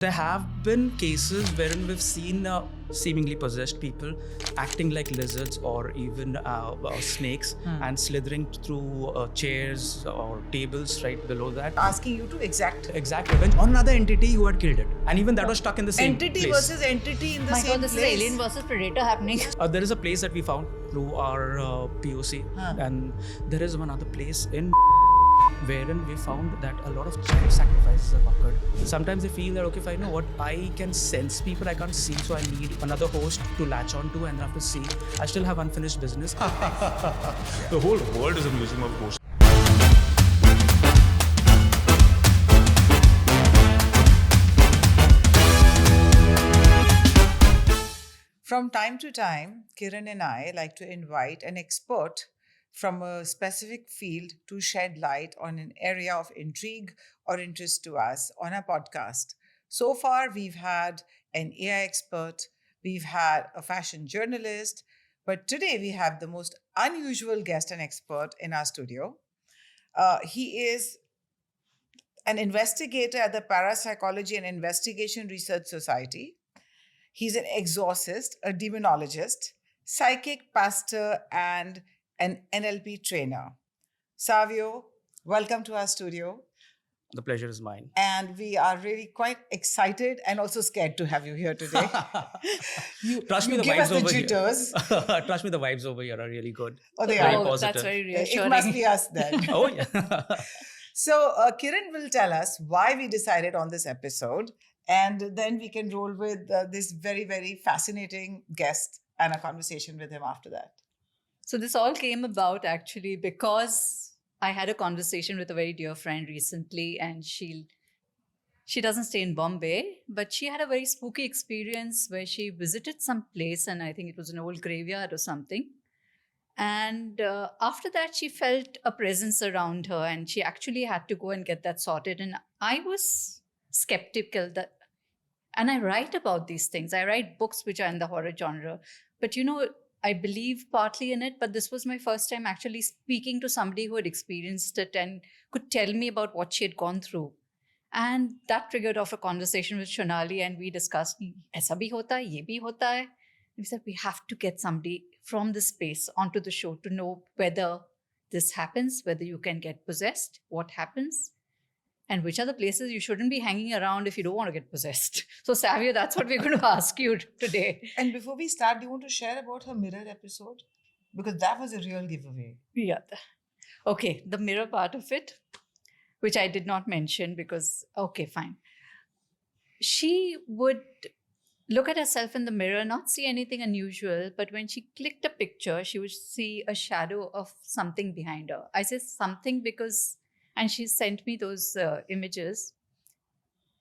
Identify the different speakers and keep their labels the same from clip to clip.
Speaker 1: There have been cases wherein we've seen seemingly possessed people acting like lizards or even snakes and slithering through chairs or tables right below that.
Speaker 2: Asking you to exact
Speaker 1: Revenge on another entity who had killed it. And even that was stuck in the same
Speaker 2: entity
Speaker 1: place.
Speaker 2: versus entity in the
Speaker 3: My
Speaker 2: same
Speaker 3: God, this
Speaker 2: place.
Speaker 3: is Alien versus Predator happening.
Speaker 1: There is a place that we found through our POC, and there is one other place in wherein we found that a lot of child sacrifices have occurred. Sometimes they feel that, okay, fine, know what, I can sense people, I can't see, so I need another host to latch onto and have to see. I still have unfinished business.
Speaker 4: The whole world is a museum of ghosts.
Speaker 2: From time to time, Kiran and I like to invite an expert from a specific field to shed light on an area of intrigue or interest to us on our podcast. So far, we've had an AI expert, we've had a fashion journalist, but today we have the most unusual guest and expert in our studio. He is an investigator at the Parapsychology and Investigation Research Society. He's an exorcist, a demonologist, psychic pastor, and an NLP trainer. Savio, welcome to our studio.
Speaker 1: The pleasure is mine.
Speaker 2: And we are really quite excited and also scared to have you here today.
Speaker 1: Trust me, the
Speaker 2: give
Speaker 1: vibes
Speaker 2: us the
Speaker 1: over
Speaker 2: jitters.
Speaker 1: here. Trust me, the vibes over here are really good.
Speaker 2: Oh, they
Speaker 1: Very
Speaker 2: are.
Speaker 1: positive.
Speaker 3: That's very
Speaker 2: It
Speaker 3: reassuring.
Speaker 2: must be us then.
Speaker 1: Oh, yeah.
Speaker 2: So, Kiran will tell us why we decided on this episode, and then we can roll with this very, very fascinating guest and a conversation with him after that.
Speaker 3: So this all came about actually because I had a conversation with a very dear friend recently, and she doesn't stay in Bombay, but she had a very spooky experience where she visited some place, and I think it was an old graveyard or something. And after that, she felt a presence around her, and she actually had to go and get that sorted. And I was skeptical that, and I write about these things. I write books which are in the horror genre, but I believe partly in it, but this was my first time actually speaking to somebody who had experienced it and could tell me about what she had gone through. And that triggered off a conversation with Shunali, and we discussed, aisa bhi hota hai, ye bhi hota hai. We said, we have to get somebody from this space onto the show to know whether this happens, whether you can get possessed, what happens, and which are the places you shouldn't be hanging around if you don't want to get possessed. So, Savio, that's what we're going to ask you today.
Speaker 2: And before we start, do you want to share about her mirror episode? Because that was a real giveaway.
Speaker 3: Yeah. Okay, the mirror part of it, which I did not mention because, okay, fine. She would look at herself in the mirror, not see anything unusual, but when she clicked a picture, she would see a shadow of something behind her. I say something because, and she sent me those images.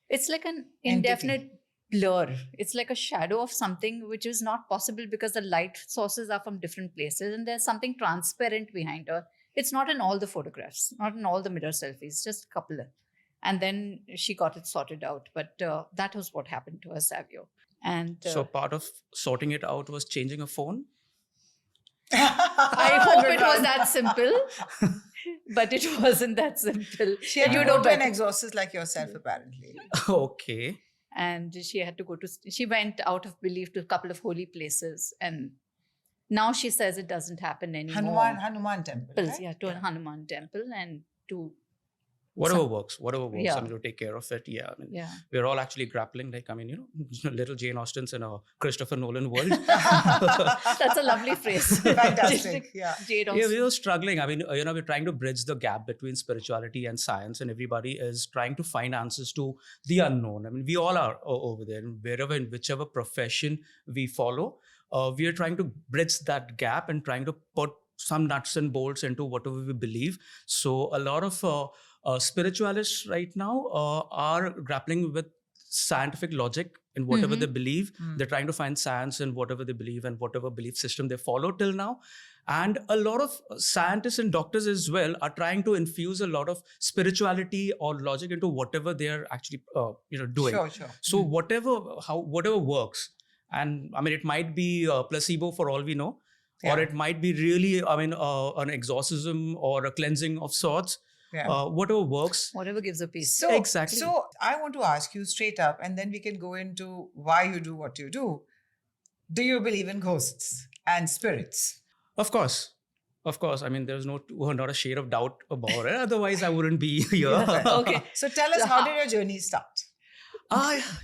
Speaker 3: It's like an indefinite blur. It's like a shadow of something which is not possible because the light sources are from different places and there's something transparent behind her. It's not in all the photographs, not in all the mirror selfies, just a couple. And then she got it sorted out. But that was what happened to her, Savio. And
Speaker 1: So part of sorting it out was changing a phone?
Speaker 3: I hope it was that simple, but it wasn't that simple.
Speaker 2: She had
Speaker 3: You
Speaker 2: to
Speaker 3: know
Speaker 2: go to an
Speaker 3: better.
Speaker 2: exorcist like yourself, apparently.
Speaker 1: Okay.
Speaker 3: And she had to she went out of belief to a couple of holy places. And now she says it doesn't happen anymore.
Speaker 2: Hanuman temple.
Speaker 3: Temples,
Speaker 2: Right?
Speaker 3: yeah, to a Hanuman temple and to,
Speaker 1: Whatever works,
Speaker 3: Yeah.
Speaker 1: I'm going to take care of it. Yeah, I mean,
Speaker 3: yeah.
Speaker 1: we're all actually grappling, little Jane Austen's in a Christopher Nolan world.
Speaker 3: That's a lovely phrase.
Speaker 2: Fantastic. Yeah.
Speaker 3: Jade
Speaker 1: Yeah,
Speaker 3: Austen.
Speaker 1: we were struggling. I mean, we're trying to bridge the gap between spirituality and science, and everybody is trying to find answers to the unknown. I mean, we all are over there, and wherever, in whichever profession we follow, we are trying to bridge that gap and trying to put some nuts and bolts into whatever we believe. So a lot of spiritualists right now are grappling with scientific logic in whatever they believe. They're trying to find science in whatever they believe and whatever belief system they follow till now. And a lot of scientists and doctors as well are trying to infuse a lot of spirituality or logic into whatever they're actually doing.
Speaker 2: Sure.
Speaker 1: So whatever works. And I mean, it might be a placebo for all we know, or
Speaker 2: Yeah.
Speaker 1: it might be really, an exorcism or a cleansing of sorts.
Speaker 2: Yeah.
Speaker 1: whatever works.
Speaker 3: Whatever gives a peace.
Speaker 2: So,
Speaker 1: Exactly.
Speaker 2: So I want to ask you straight up, and then we can go into why you do what you do. Do you believe in ghosts and spirits?
Speaker 1: Of course. Of course. I mean, there's not a shade of doubt about it. Otherwise, I wouldn't be here.
Speaker 3: Okay.
Speaker 2: So tell us,
Speaker 3: So
Speaker 2: how
Speaker 3: how-
Speaker 2: did your journey start?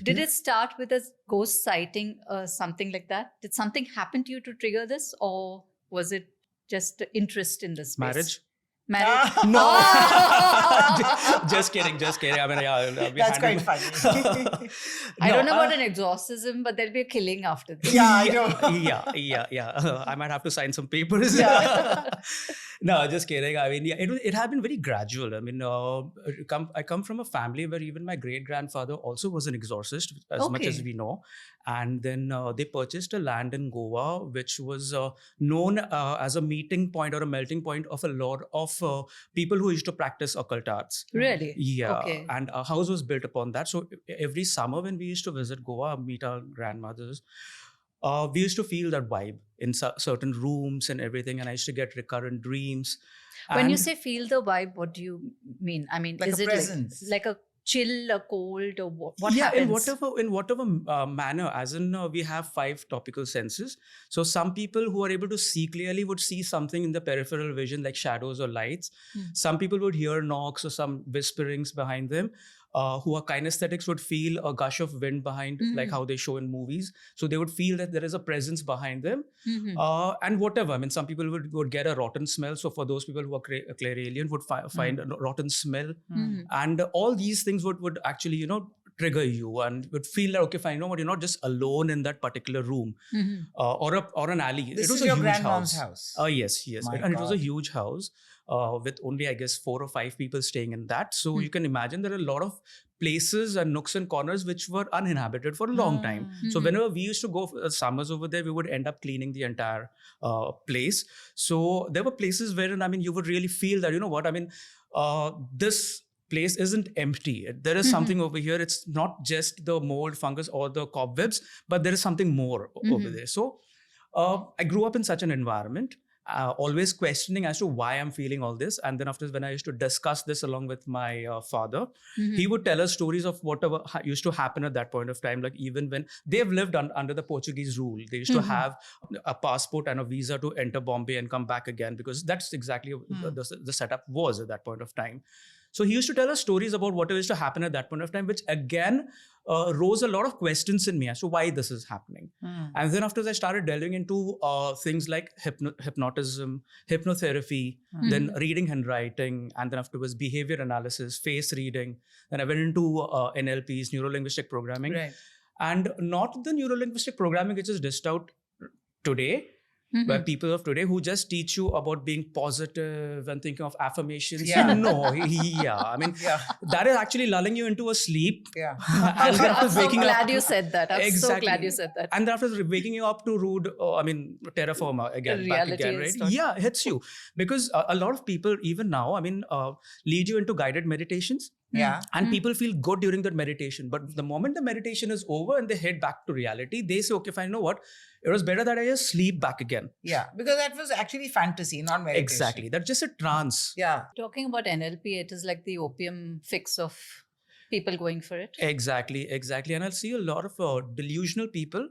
Speaker 3: Did it start with a ghost sighting or something like that? Did something happen to you to trigger this, or was it just interest in this space?
Speaker 1: Marriage?
Speaker 3: Marriage?
Speaker 1: No.
Speaker 3: Oh!
Speaker 1: Just kidding. I mean, yeah. we
Speaker 2: That's
Speaker 1: handled-
Speaker 2: quite funny.
Speaker 3: I
Speaker 1: No,
Speaker 3: don't know about an exorcism, but there'll be a killing after this.
Speaker 2: Yeah, I know.
Speaker 1: yeah. I might have to sign some papers.
Speaker 2: Yeah.
Speaker 1: No, just kidding. I mean, yeah, it had been very gradual. I mean, I come from a family where even my great grandfather also was an exorcist, as much as
Speaker 3: Okay.
Speaker 1: we know. And then they purchased a land in Goa, which was known as a meeting point or a melting point of a lot of people who used to practice occult arts.
Speaker 3: Really?
Speaker 1: Yeah,
Speaker 3: Okay.
Speaker 1: and our house was built upon that. So every summer when we used to visit Goa, meet our grandmothers, we used to feel that vibe in certain rooms and everything. And I used to get recurrent dreams.
Speaker 3: When you
Speaker 1: And-
Speaker 3: say feel the vibe, what do you mean? I mean,
Speaker 2: Like
Speaker 3: is
Speaker 2: a
Speaker 3: it
Speaker 2: presence.
Speaker 3: like a chill, a cold, or what
Speaker 1: yeah,
Speaker 3: happens?
Speaker 1: in whatever manner, as in we have 5 topical senses. So some people who are able to see clearly would see something in the peripheral vision, like shadows or lights. Some people would hear knocks or some whisperings behind them. Who are kinesthetics would feel a gush of wind behind, like how they show in movies. So they would feel that there is a presence behind them.
Speaker 3: Mhm.
Speaker 1: And whatever. I mean, some people would get a rotten smell. So for those people who are clairalian, would find a rotten smell.
Speaker 3: Mhm.
Speaker 1: And all these things would actually, trigger you and would feel like, okay, fine, you know what, you're not just alone in that particular room
Speaker 3: Mhm.
Speaker 1: or an alley.
Speaker 2: This
Speaker 1: it was
Speaker 2: is
Speaker 1: a
Speaker 2: your
Speaker 1: huge
Speaker 2: grandmom's
Speaker 1: house.
Speaker 2: house.
Speaker 1: Yes.
Speaker 2: My
Speaker 1: And it was a
Speaker 2: God.
Speaker 1: huge house with only, I guess, 4 or 5 people staying in that. So you can imagine there are a lot of places and nooks and corners which were uninhabited for a long time. So
Speaker 3: Mhm.
Speaker 1: whenever we used to go for summers over there, we would end up cleaning the entire place. So there were places wherein, I mean, you would really feel that, you know what, I mean, this place isn't empty. There is something over here. It's not just the mold, fungus, or the cobwebs, but there is something more over there. So I grew up in such an environment. Always questioning as to why I'm feeling all this. And then after, when I used to discuss this along with my father, he would tell us stories of whatever used to happen at that point of time. Like even when they've lived under the Portuguese rule, they used to have a passport and a visa to enter Bombay and come back again, because that's exactly the setup was at that point of time. So he used to tell us stories about what used to happen at that point of time, which again rose a lot of questions in me as to why this is happening. And then after I started delving into things like hypnotism, hypnotherapy, then reading handwriting, and then afterwards behavior analysis, face reading. Then I went into NLPs, neuro-linguistic programming.
Speaker 2: Right.
Speaker 1: And not the neuro-linguistic programming which is dished out today, where people of today who just teach you about being positive and thinking of affirmations.
Speaker 2: Yeah.
Speaker 1: No, yeah. I mean,
Speaker 2: Yeah.
Speaker 1: that is actually lulling you into a sleep.
Speaker 2: Yeah.
Speaker 1: And then after
Speaker 3: I'm so
Speaker 1: waking
Speaker 3: glad
Speaker 1: up,
Speaker 3: you said that. I'm so
Speaker 1: Exactly.
Speaker 3: glad you said that.
Speaker 1: and then after waking you up to rude, terra firma again, back
Speaker 3: Reality
Speaker 1: again,
Speaker 3: is
Speaker 1: right?
Speaker 3: starting.
Speaker 1: Yeah, hits you. Because a lot of people, even now, I mean, lead you into guided meditations.
Speaker 2: Yeah.
Speaker 1: And people feel good during that meditation. But the moment the meditation is over and they head back to reality, they say, okay, fine, you know what? It was better that I just sleep back again.
Speaker 2: Yeah. Because that was actually fantasy, not meditation.
Speaker 1: Exactly. That's just a trance.
Speaker 2: Yeah.
Speaker 3: Talking about NLP, it is like the opium fix of people going for it.
Speaker 1: Exactly. And I'll see a lot of delusional people,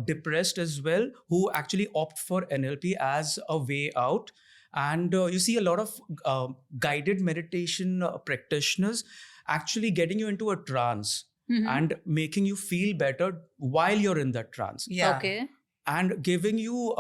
Speaker 1: depressed as well, who actually opt for NLP as a way out. And you see a lot of guided meditation practitioners actually getting you into a trance and making you feel better while you're in that trance.
Speaker 2: Yeah.
Speaker 3: Okay.
Speaker 1: And giving you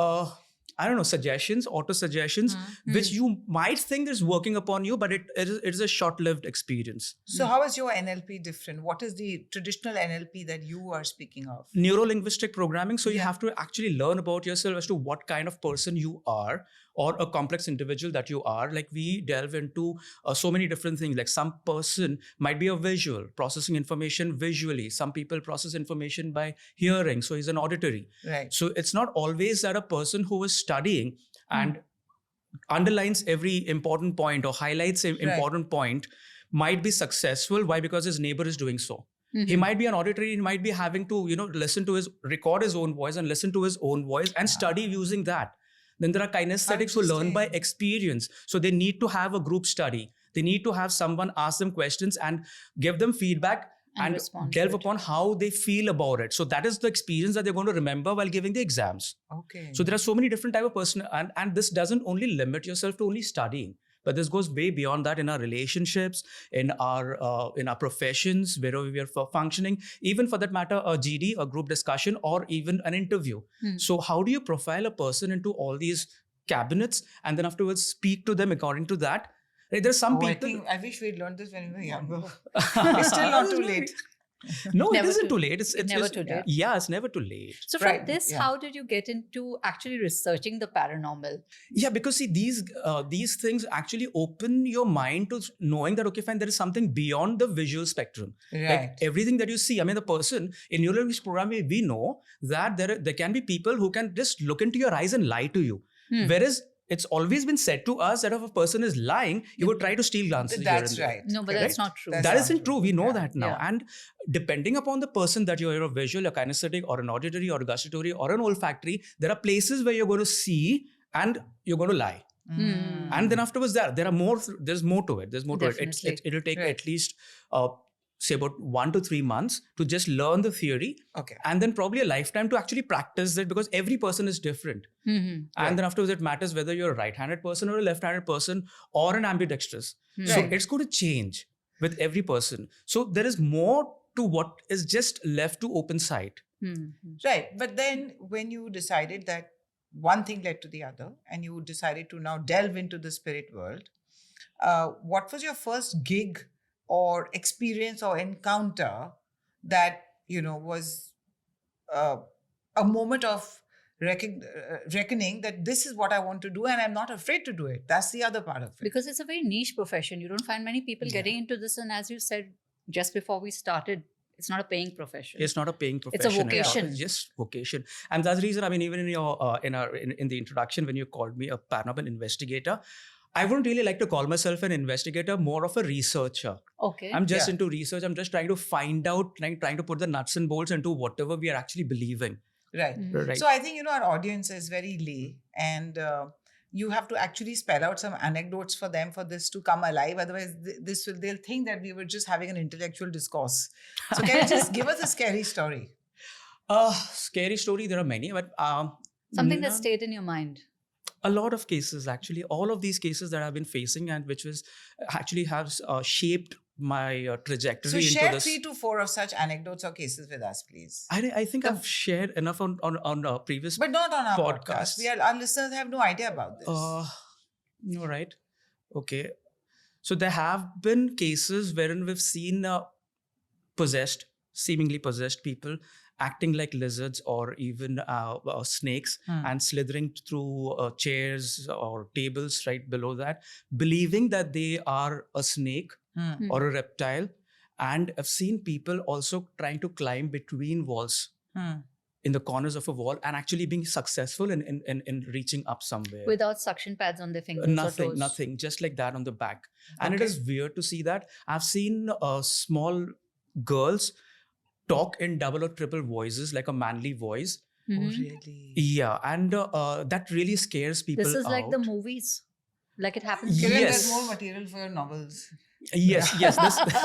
Speaker 1: suggestions, auto suggestions, which you might think is working upon you, but it is a short-lived experience.
Speaker 2: So how is your NLP different? What is the traditional NLP that you are speaking of?
Speaker 1: Neuro-linguistic programming. So you have to actually learn about yourself as to what kind of person you are, or a complex individual that you are. Like we delve into so many different things. Like some person might be a visual, processing information visually. Some people process information by hearing. So he's an auditory.
Speaker 2: Right.
Speaker 1: So it's not always that a person who is studying and underlines every important point or highlights an important point might be successful. Why? Because his neighbor is doing so. He might be an auditory, he might be having to, record his own voice and listen to his own voice and study using that. Then there are kinesthetics who learn by experience. So they need to have a group study. They need to have someone ask them questions and give them feedback
Speaker 3: And
Speaker 1: and
Speaker 3: respond to
Speaker 1: delve
Speaker 3: it.
Speaker 1: upon how they feel about it. So that is the experience that they're going to remember while giving the exams.
Speaker 2: Okay.
Speaker 1: So there are so many different type of person, and this doesn't only limit yourself to only studying, but this goes way beyond that in our relationships, in our professions, wherever we are functioning, even for that matter, a GD, a group discussion, or even an interview. So how do you profile a person into all these cabinets and then afterwards speak to them according to that? Like, there's some people.
Speaker 2: I wish we'd learned this when we were younger. It's still not too late.
Speaker 1: No, it
Speaker 3: Never
Speaker 1: isn't
Speaker 3: too-
Speaker 1: too late. It's
Speaker 3: never too late.
Speaker 1: Yeah, it's never too late.
Speaker 3: So from
Speaker 2: Right,
Speaker 3: this,
Speaker 2: yeah.
Speaker 3: how did you get into actually researching the paranormal?
Speaker 1: Yeah, because see, these things actually open your mind to knowing that, okay, fine, there is something beyond the visual spectrum.
Speaker 2: Right.
Speaker 1: Like everything that you see. I mean, the person in neurology programming, we know that there can be people who can just look into your eyes and lie to you. Whereas it's always been said to us that if a person is lying, he would try to steal glances.
Speaker 2: That's
Speaker 1: here and
Speaker 2: right.
Speaker 3: No, but that's not true.
Speaker 2: That's
Speaker 1: That
Speaker 2: not
Speaker 1: isn't true. We know
Speaker 2: Yeah.
Speaker 1: that now.
Speaker 3: Yeah.
Speaker 1: And depending upon the person that you're a visual, a kinesthetic, or an auditory, or a gustatory, or an olfactory, there are places where you're going to see and you're going to lie.
Speaker 3: Hmm.
Speaker 1: And then afterwards, there's more to it. There's more to it.
Speaker 3: Definitely.
Speaker 1: It'll take
Speaker 2: Right.
Speaker 1: at least say about 1 to 3 months to just learn the theory,
Speaker 2: Okay.
Speaker 1: and then probably a lifetime to actually practice it, because every person is different.
Speaker 3: Mhm.
Speaker 1: And then afterwards, it matters whether you're a right-handed person or a left-handed person or an ambidextrous. So
Speaker 2: Right.
Speaker 1: it's going to change with every person. So there is more to what is just left to open sight.
Speaker 3: Mhm.
Speaker 2: Right. But then when you decided that one thing led to the other and you decided to now delve into the spirit world, what was your first gig or experience or encounter that, was a moment of reckoning that this is what I want to do and I'm not afraid to do it? That's the other part of it.
Speaker 3: Because it's a very niche profession. You don't find many people getting into this. And as you said just before we started, it's not a paying profession.
Speaker 1: It's not a paying
Speaker 3: It's a
Speaker 1: profession. at all.
Speaker 3: vocation.
Speaker 1: It's just vocation. And that's the reason, I mean, even in your in the introduction, when you called me a paranormal investigator, I wouldn't really like to call myself an investigator, more of a researcher.
Speaker 3: Okay.
Speaker 1: I'm just
Speaker 2: Yeah.
Speaker 1: into research. I'm just trying to find out, trying to put the nuts and bolts into whatever we are actually believing.
Speaker 2: Right.
Speaker 1: Right.
Speaker 2: So I think, our audience is very lay, and you have to actually spell out some anecdotes for them for this to come alive. Otherwise, they'll think that we were just having an intellectual discourse. So can you just give us a scary story?
Speaker 1: Scary story. There are many, but
Speaker 3: Something that
Speaker 1: none-
Speaker 3: stayed in your mind.
Speaker 1: a lot of cases, actually, all of these cases that I've been facing, and which was actually has shaped my trajectory
Speaker 2: So
Speaker 1: into
Speaker 2: share
Speaker 1: this.
Speaker 2: 3 to 4 of such anecdotes or caces with us, please.
Speaker 1: I think I've shared enough on previous.
Speaker 2: But not on our
Speaker 1: podcasts.
Speaker 2: podcast. Our listeners have no idea about this.
Speaker 1: All right. Okay. So there have been cases wherein we've seen seemingly possessed people acting like lizards or even snakes and slithering through chairs or tables right below that, believing that they are a snake or a reptile. And I've seen people also trying to climb between walls in the corners of a wall and actually being successful in reaching up somewhere.
Speaker 3: Without suction pads on their fingers or toes.
Speaker 1: Nothing, just like that on the back. And it
Speaker 2: Okay.
Speaker 1: is weird to see that. I've seen small girls talk in double or triple voices, like a manly voice.
Speaker 2: Oh,
Speaker 3: Mhm.
Speaker 2: really?
Speaker 1: Yeah, and that really scares people
Speaker 3: This is like the
Speaker 1: out.
Speaker 3: movies. Like it happens.
Speaker 2: Kiran,
Speaker 1: Yes.
Speaker 2: there's more material for your novels.
Speaker 1: Yes. This,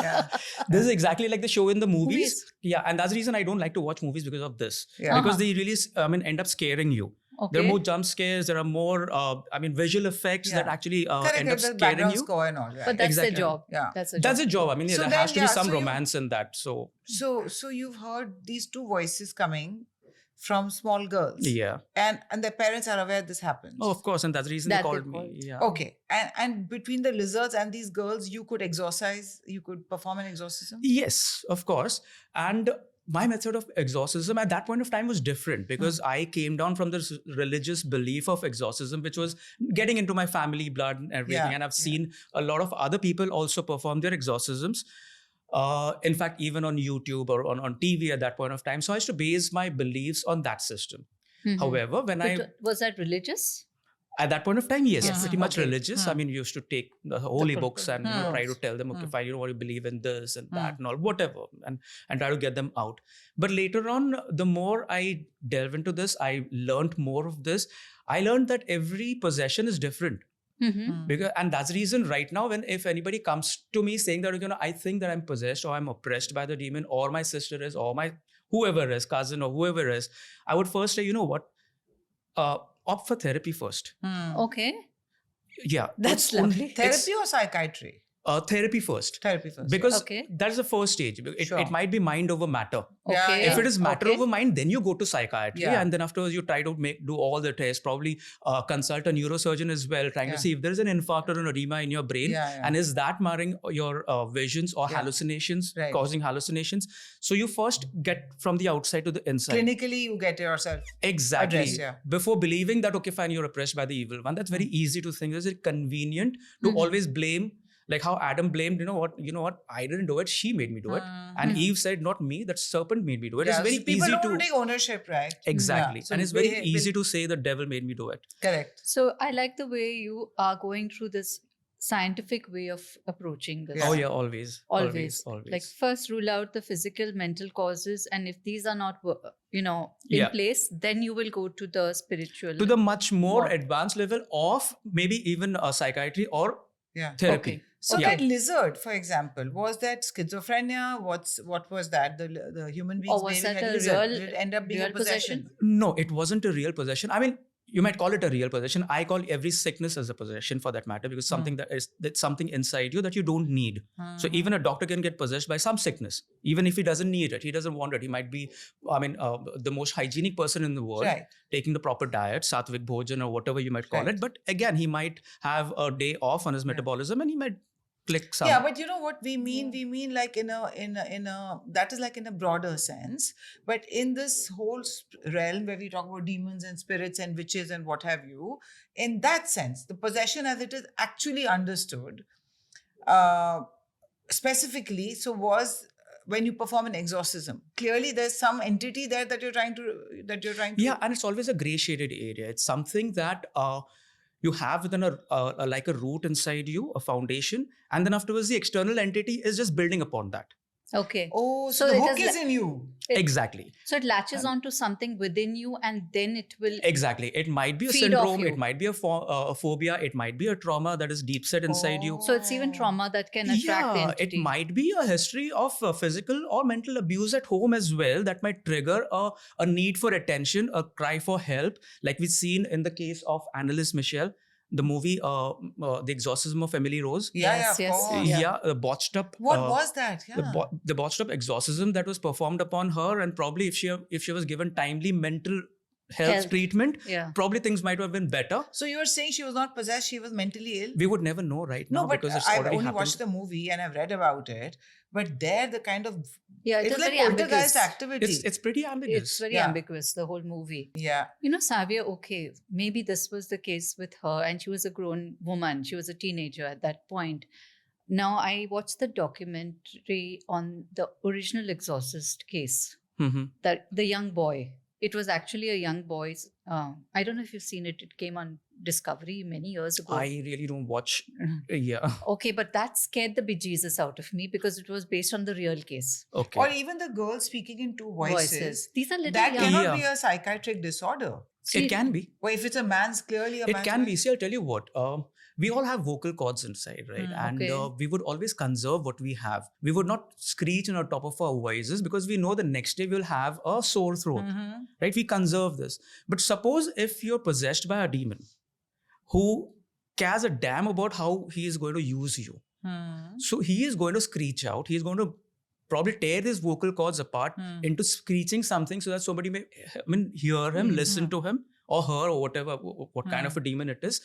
Speaker 2: Yeah.
Speaker 1: this is exactly like the show in the movies.
Speaker 3: Movies.
Speaker 1: Yeah, and that's the reason I don't like to watch movies because of this.
Speaker 2: Yeah.
Speaker 1: Because they really, end up scaring you.
Speaker 3: Okay.
Speaker 1: There are more jump scares. There are more, visual effects that
Speaker 2: Yeah.
Speaker 1: actually
Speaker 2: Correct,
Speaker 1: end up
Speaker 2: the
Speaker 1: scaring
Speaker 2: background
Speaker 1: you.
Speaker 2: score and all. Right?
Speaker 3: But that's
Speaker 1: Exactly.
Speaker 3: their job.
Speaker 2: Yeah.
Speaker 3: That's a
Speaker 1: That's a job. I mean,
Speaker 2: So
Speaker 1: there
Speaker 2: then,
Speaker 1: has to be
Speaker 2: yeah,
Speaker 1: some
Speaker 2: so you-
Speaker 1: romance in that. So,
Speaker 2: So you've heard these 2 voices coming from small girls.
Speaker 1: yeah.
Speaker 2: And their parents are aware this happens.
Speaker 1: Oh, of course. And that's the reason they
Speaker 3: That they
Speaker 1: called me.
Speaker 3: called.
Speaker 1: Yeah.
Speaker 2: Okay. And between the lizards and these girls, you could perform an exorcism?
Speaker 1: Yes, of course. And my method of exorcism at that point of time was different because I came down from this religious belief of exorcism, which was getting into my family blood and everything.
Speaker 2: Yeah,
Speaker 1: And I've
Speaker 2: yeah.
Speaker 1: seen a lot of other people also perform their exorcisms. In fact, even on YouTube or on TV at that point of time. So I used to base my beliefs on that system.
Speaker 3: Mhm.
Speaker 1: However, when
Speaker 3: But was that religious?
Speaker 1: at that point of time, yes,
Speaker 2: Yes.
Speaker 1: pretty much
Speaker 2: Okay.
Speaker 1: religious. I mean, you used to take the holy books and try to tell them, okay, fine, you know what, you believe in this and that and all, whatever, and try to get them out. But later on, the more I delve into this, I learned more of this. I learned that every possession is different.
Speaker 3: Mhm.
Speaker 1: Because, and that's the reason right now, when if anybody comes to me saying that, I think that I'm possessed or I'm oppressed by the demon, or my sister is, or my whoever is, cousin or whoever is, I would first say, you know what, opt for therapy first.
Speaker 3: Okay.
Speaker 1: Yeah,
Speaker 3: That's
Speaker 1: it's only-
Speaker 3: lovely.
Speaker 1: it's,
Speaker 2: Therapy or psychiatry?
Speaker 1: Therapy first.
Speaker 2: Therapy first.
Speaker 1: Because
Speaker 3: Okay.
Speaker 1: that is the first stage.
Speaker 2: Sure.
Speaker 1: It might be mind over matter.
Speaker 2: Yeah,
Speaker 3: Okay.
Speaker 2: yeah.
Speaker 1: If it is matter
Speaker 3: Okay.
Speaker 1: over mind, then you go to psychiatry,
Speaker 2: Yeah.
Speaker 1: and then afterwards you try to do all the tests. Probably consult a neurosurgeon as well, trying
Speaker 2: Yeah.
Speaker 1: to see if there is an infarct or an edema in your brain,
Speaker 2: Yeah.
Speaker 1: and is that marring your visions or
Speaker 2: Yeah.
Speaker 1: hallucinations,
Speaker 2: Right.
Speaker 1: causing hallucinations. So you first get from the outside to the inside.
Speaker 2: Clinically, you get yourself
Speaker 1: Exactly.
Speaker 2: addressed, yeah.
Speaker 1: Before believing that, okay, fine, you're oppressed by the evil one. That's very easy to think. Is it convenient to always blame? Like how Adam blamed, you know what, I didn't do it, she made me do it. And Eve said, not me, that serpent made me do it.
Speaker 2: Yeah,
Speaker 1: It's very
Speaker 2: so people
Speaker 1: easy
Speaker 2: don't
Speaker 1: to...
Speaker 2: want to take ownership, right?
Speaker 1: Exactly.
Speaker 2: Yeah. So
Speaker 1: And it's very
Speaker 2: we-
Speaker 1: easy to say the devil made me do it.
Speaker 2: Correct.
Speaker 3: So I like the way you are going through this scientific way of approaching this.
Speaker 2: Yeah.
Speaker 1: Oh yeah, always.
Speaker 3: Always.
Speaker 1: Always.
Speaker 3: Like first rule out the physical, mental causes, and if these are not, in
Speaker 1: Yeah.
Speaker 3: place, then you will go to the spiritual.
Speaker 1: To the much more
Speaker 3: What?
Speaker 1: advanced level of maybe even psychiatry or
Speaker 2: Yeah.
Speaker 1: therapy.
Speaker 3: Okay.
Speaker 2: So
Speaker 1: Yeah.
Speaker 2: that lizard, for example, was that schizophrenia? What was that? The human beings
Speaker 3: Or was
Speaker 2: behaving
Speaker 3: that
Speaker 2: like
Speaker 3: a
Speaker 2: lizard?
Speaker 3: real-
Speaker 2: Did it end up being a
Speaker 3: real
Speaker 2: possession?
Speaker 1: No, it wasn't a real possession. I mean, you might call it a real possession. I call every sickness as a possession for that matter, because something that's something inside you that you don't need. So even a doctor can get possessed by some sickness, even if he doesn't need it, he doesn't want it. He might be, the most hygienic person in the world,
Speaker 2: Right.
Speaker 1: taking the proper diet, sattvic bhojan or whatever you might call
Speaker 2: Right.
Speaker 1: it. But again, he might have a day off on his metabolism, and he might click some.
Speaker 2: Yeah, but you know what we mean? We mean like in a that is like in a broader sense. But in this whole realm where we talk about demons and spirits and witches and what have you, in that sense, the possession as it is actually understood, specifically, so was when you perform an exorcism. Clearly, there's some entity there that you're trying to.
Speaker 1: Yeah, and it's always a gray shaded area. It's something that you have within a like a root inside you, a foundation, and then afterwards the external entity is just building upon that.
Speaker 3: Okay.
Speaker 2: Oh, so
Speaker 3: So
Speaker 2: the
Speaker 3: it
Speaker 2: hook
Speaker 3: is
Speaker 2: is in you.
Speaker 1: Exactly.
Speaker 3: So it latches onto something within you, and then it will.
Speaker 1: Exactly. It might be a
Speaker 3: Feed off
Speaker 1: syndrome,
Speaker 3: you.
Speaker 1: it might be a phobia, it might be a trauma that is deep set inside you.
Speaker 3: So it's even trauma that can attract the
Speaker 1: Yeah,
Speaker 3: entity.
Speaker 1: it might be a history of physical or mental abuse at home as well that might trigger a need for attention, a cry for help, like we've seen in the case of Annalise Michel, the movie The Exorcism of Emily Rose.
Speaker 2: Yeah,
Speaker 3: Yes,
Speaker 2: yeah, of
Speaker 3: yes.
Speaker 2: course.
Speaker 1: Yeah, the botched up.
Speaker 2: What was that? Yeah.
Speaker 1: The botched up exorcism that was performed upon her, and probably if she was given timely mental health treatment,
Speaker 3: Yeah.
Speaker 1: probably things might have been better.
Speaker 2: So you were saying she was not possessed, she was mentally ill?
Speaker 1: We would never know right now
Speaker 2: No, but
Speaker 1: because it's
Speaker 2: I've
Speaker 1: already
Speaker 2: only
Speaker 1: happened.
Speaker 2: watched the movie and I've read about it. But there, the kind of
Speaker 3: Yeah, it
Speaker 2: it's
Speaker 3: was
Speaker 2: like
Speaker 3: very
Speaker 2: poltergeist
Speaker 3: ambiguous.
Speaker 2: activity.
Speaker 1: It's pretty ambiguous.
Speaker 3: It's very
Speaker 2: Yeah.
Speaker 3: ambiguous, the whole movie.
Speaker 2: Yeah.
Speaker 3: Savio, okay, maybe this was the case with her, and she was a grown woman. She was a teenager at that point. Now, I watched the documentary on the original Exorcist case,
Speaker 1: Mhm.
Speaker 3: that the young boy. It was actually a young boy's. I don't know if you've seen it. It came on Discovery many years ago.
Speaker 1: I really don't watch.
Speaker 2: Mm-hmm.
Speaker 1: Yeah.
Speaker 3: Okay, but that scared the bejesus out of me because it was based on the real case.
Speaker 1: Okay.
Speaker 2: Or even the girl speaking in two voices.
Speaker 3: These are little
Speaker 2: That
Speaker 3: young.
Speaker 2: cannot
Speaker 1: Yeah.
Speaker 2: be a psychiatric disorder.
Speaker 3: See,
Speaker 1: It can be.
Speaker 2: Well, if it's a man's, clearly a
Speaker 1: It
Speaker 2: man's
Speaker 1: can be.
Speaker 2: voice.
Speaker 1: See, I'll tell you what. We all have vocal cords inside, right? And
Speaker 3: Okay.
Speaker 1: we would always conserve what we have. We would not screech on the top of our voices because we know the next day we'll have a sore throat,
Speaker 2: Mhm.
Speaker 1: right? We conserve this. But suppose if you're possessed by a demon who cares a damn about how he is going to use you.
Speaker 2: Hmm.
Speaker 1: So he is going to screech out. He is going to probably tear his vocal cords apart into screeching something so that somebody may hear him, listen to him or her or whatever, what kind of a demon it is.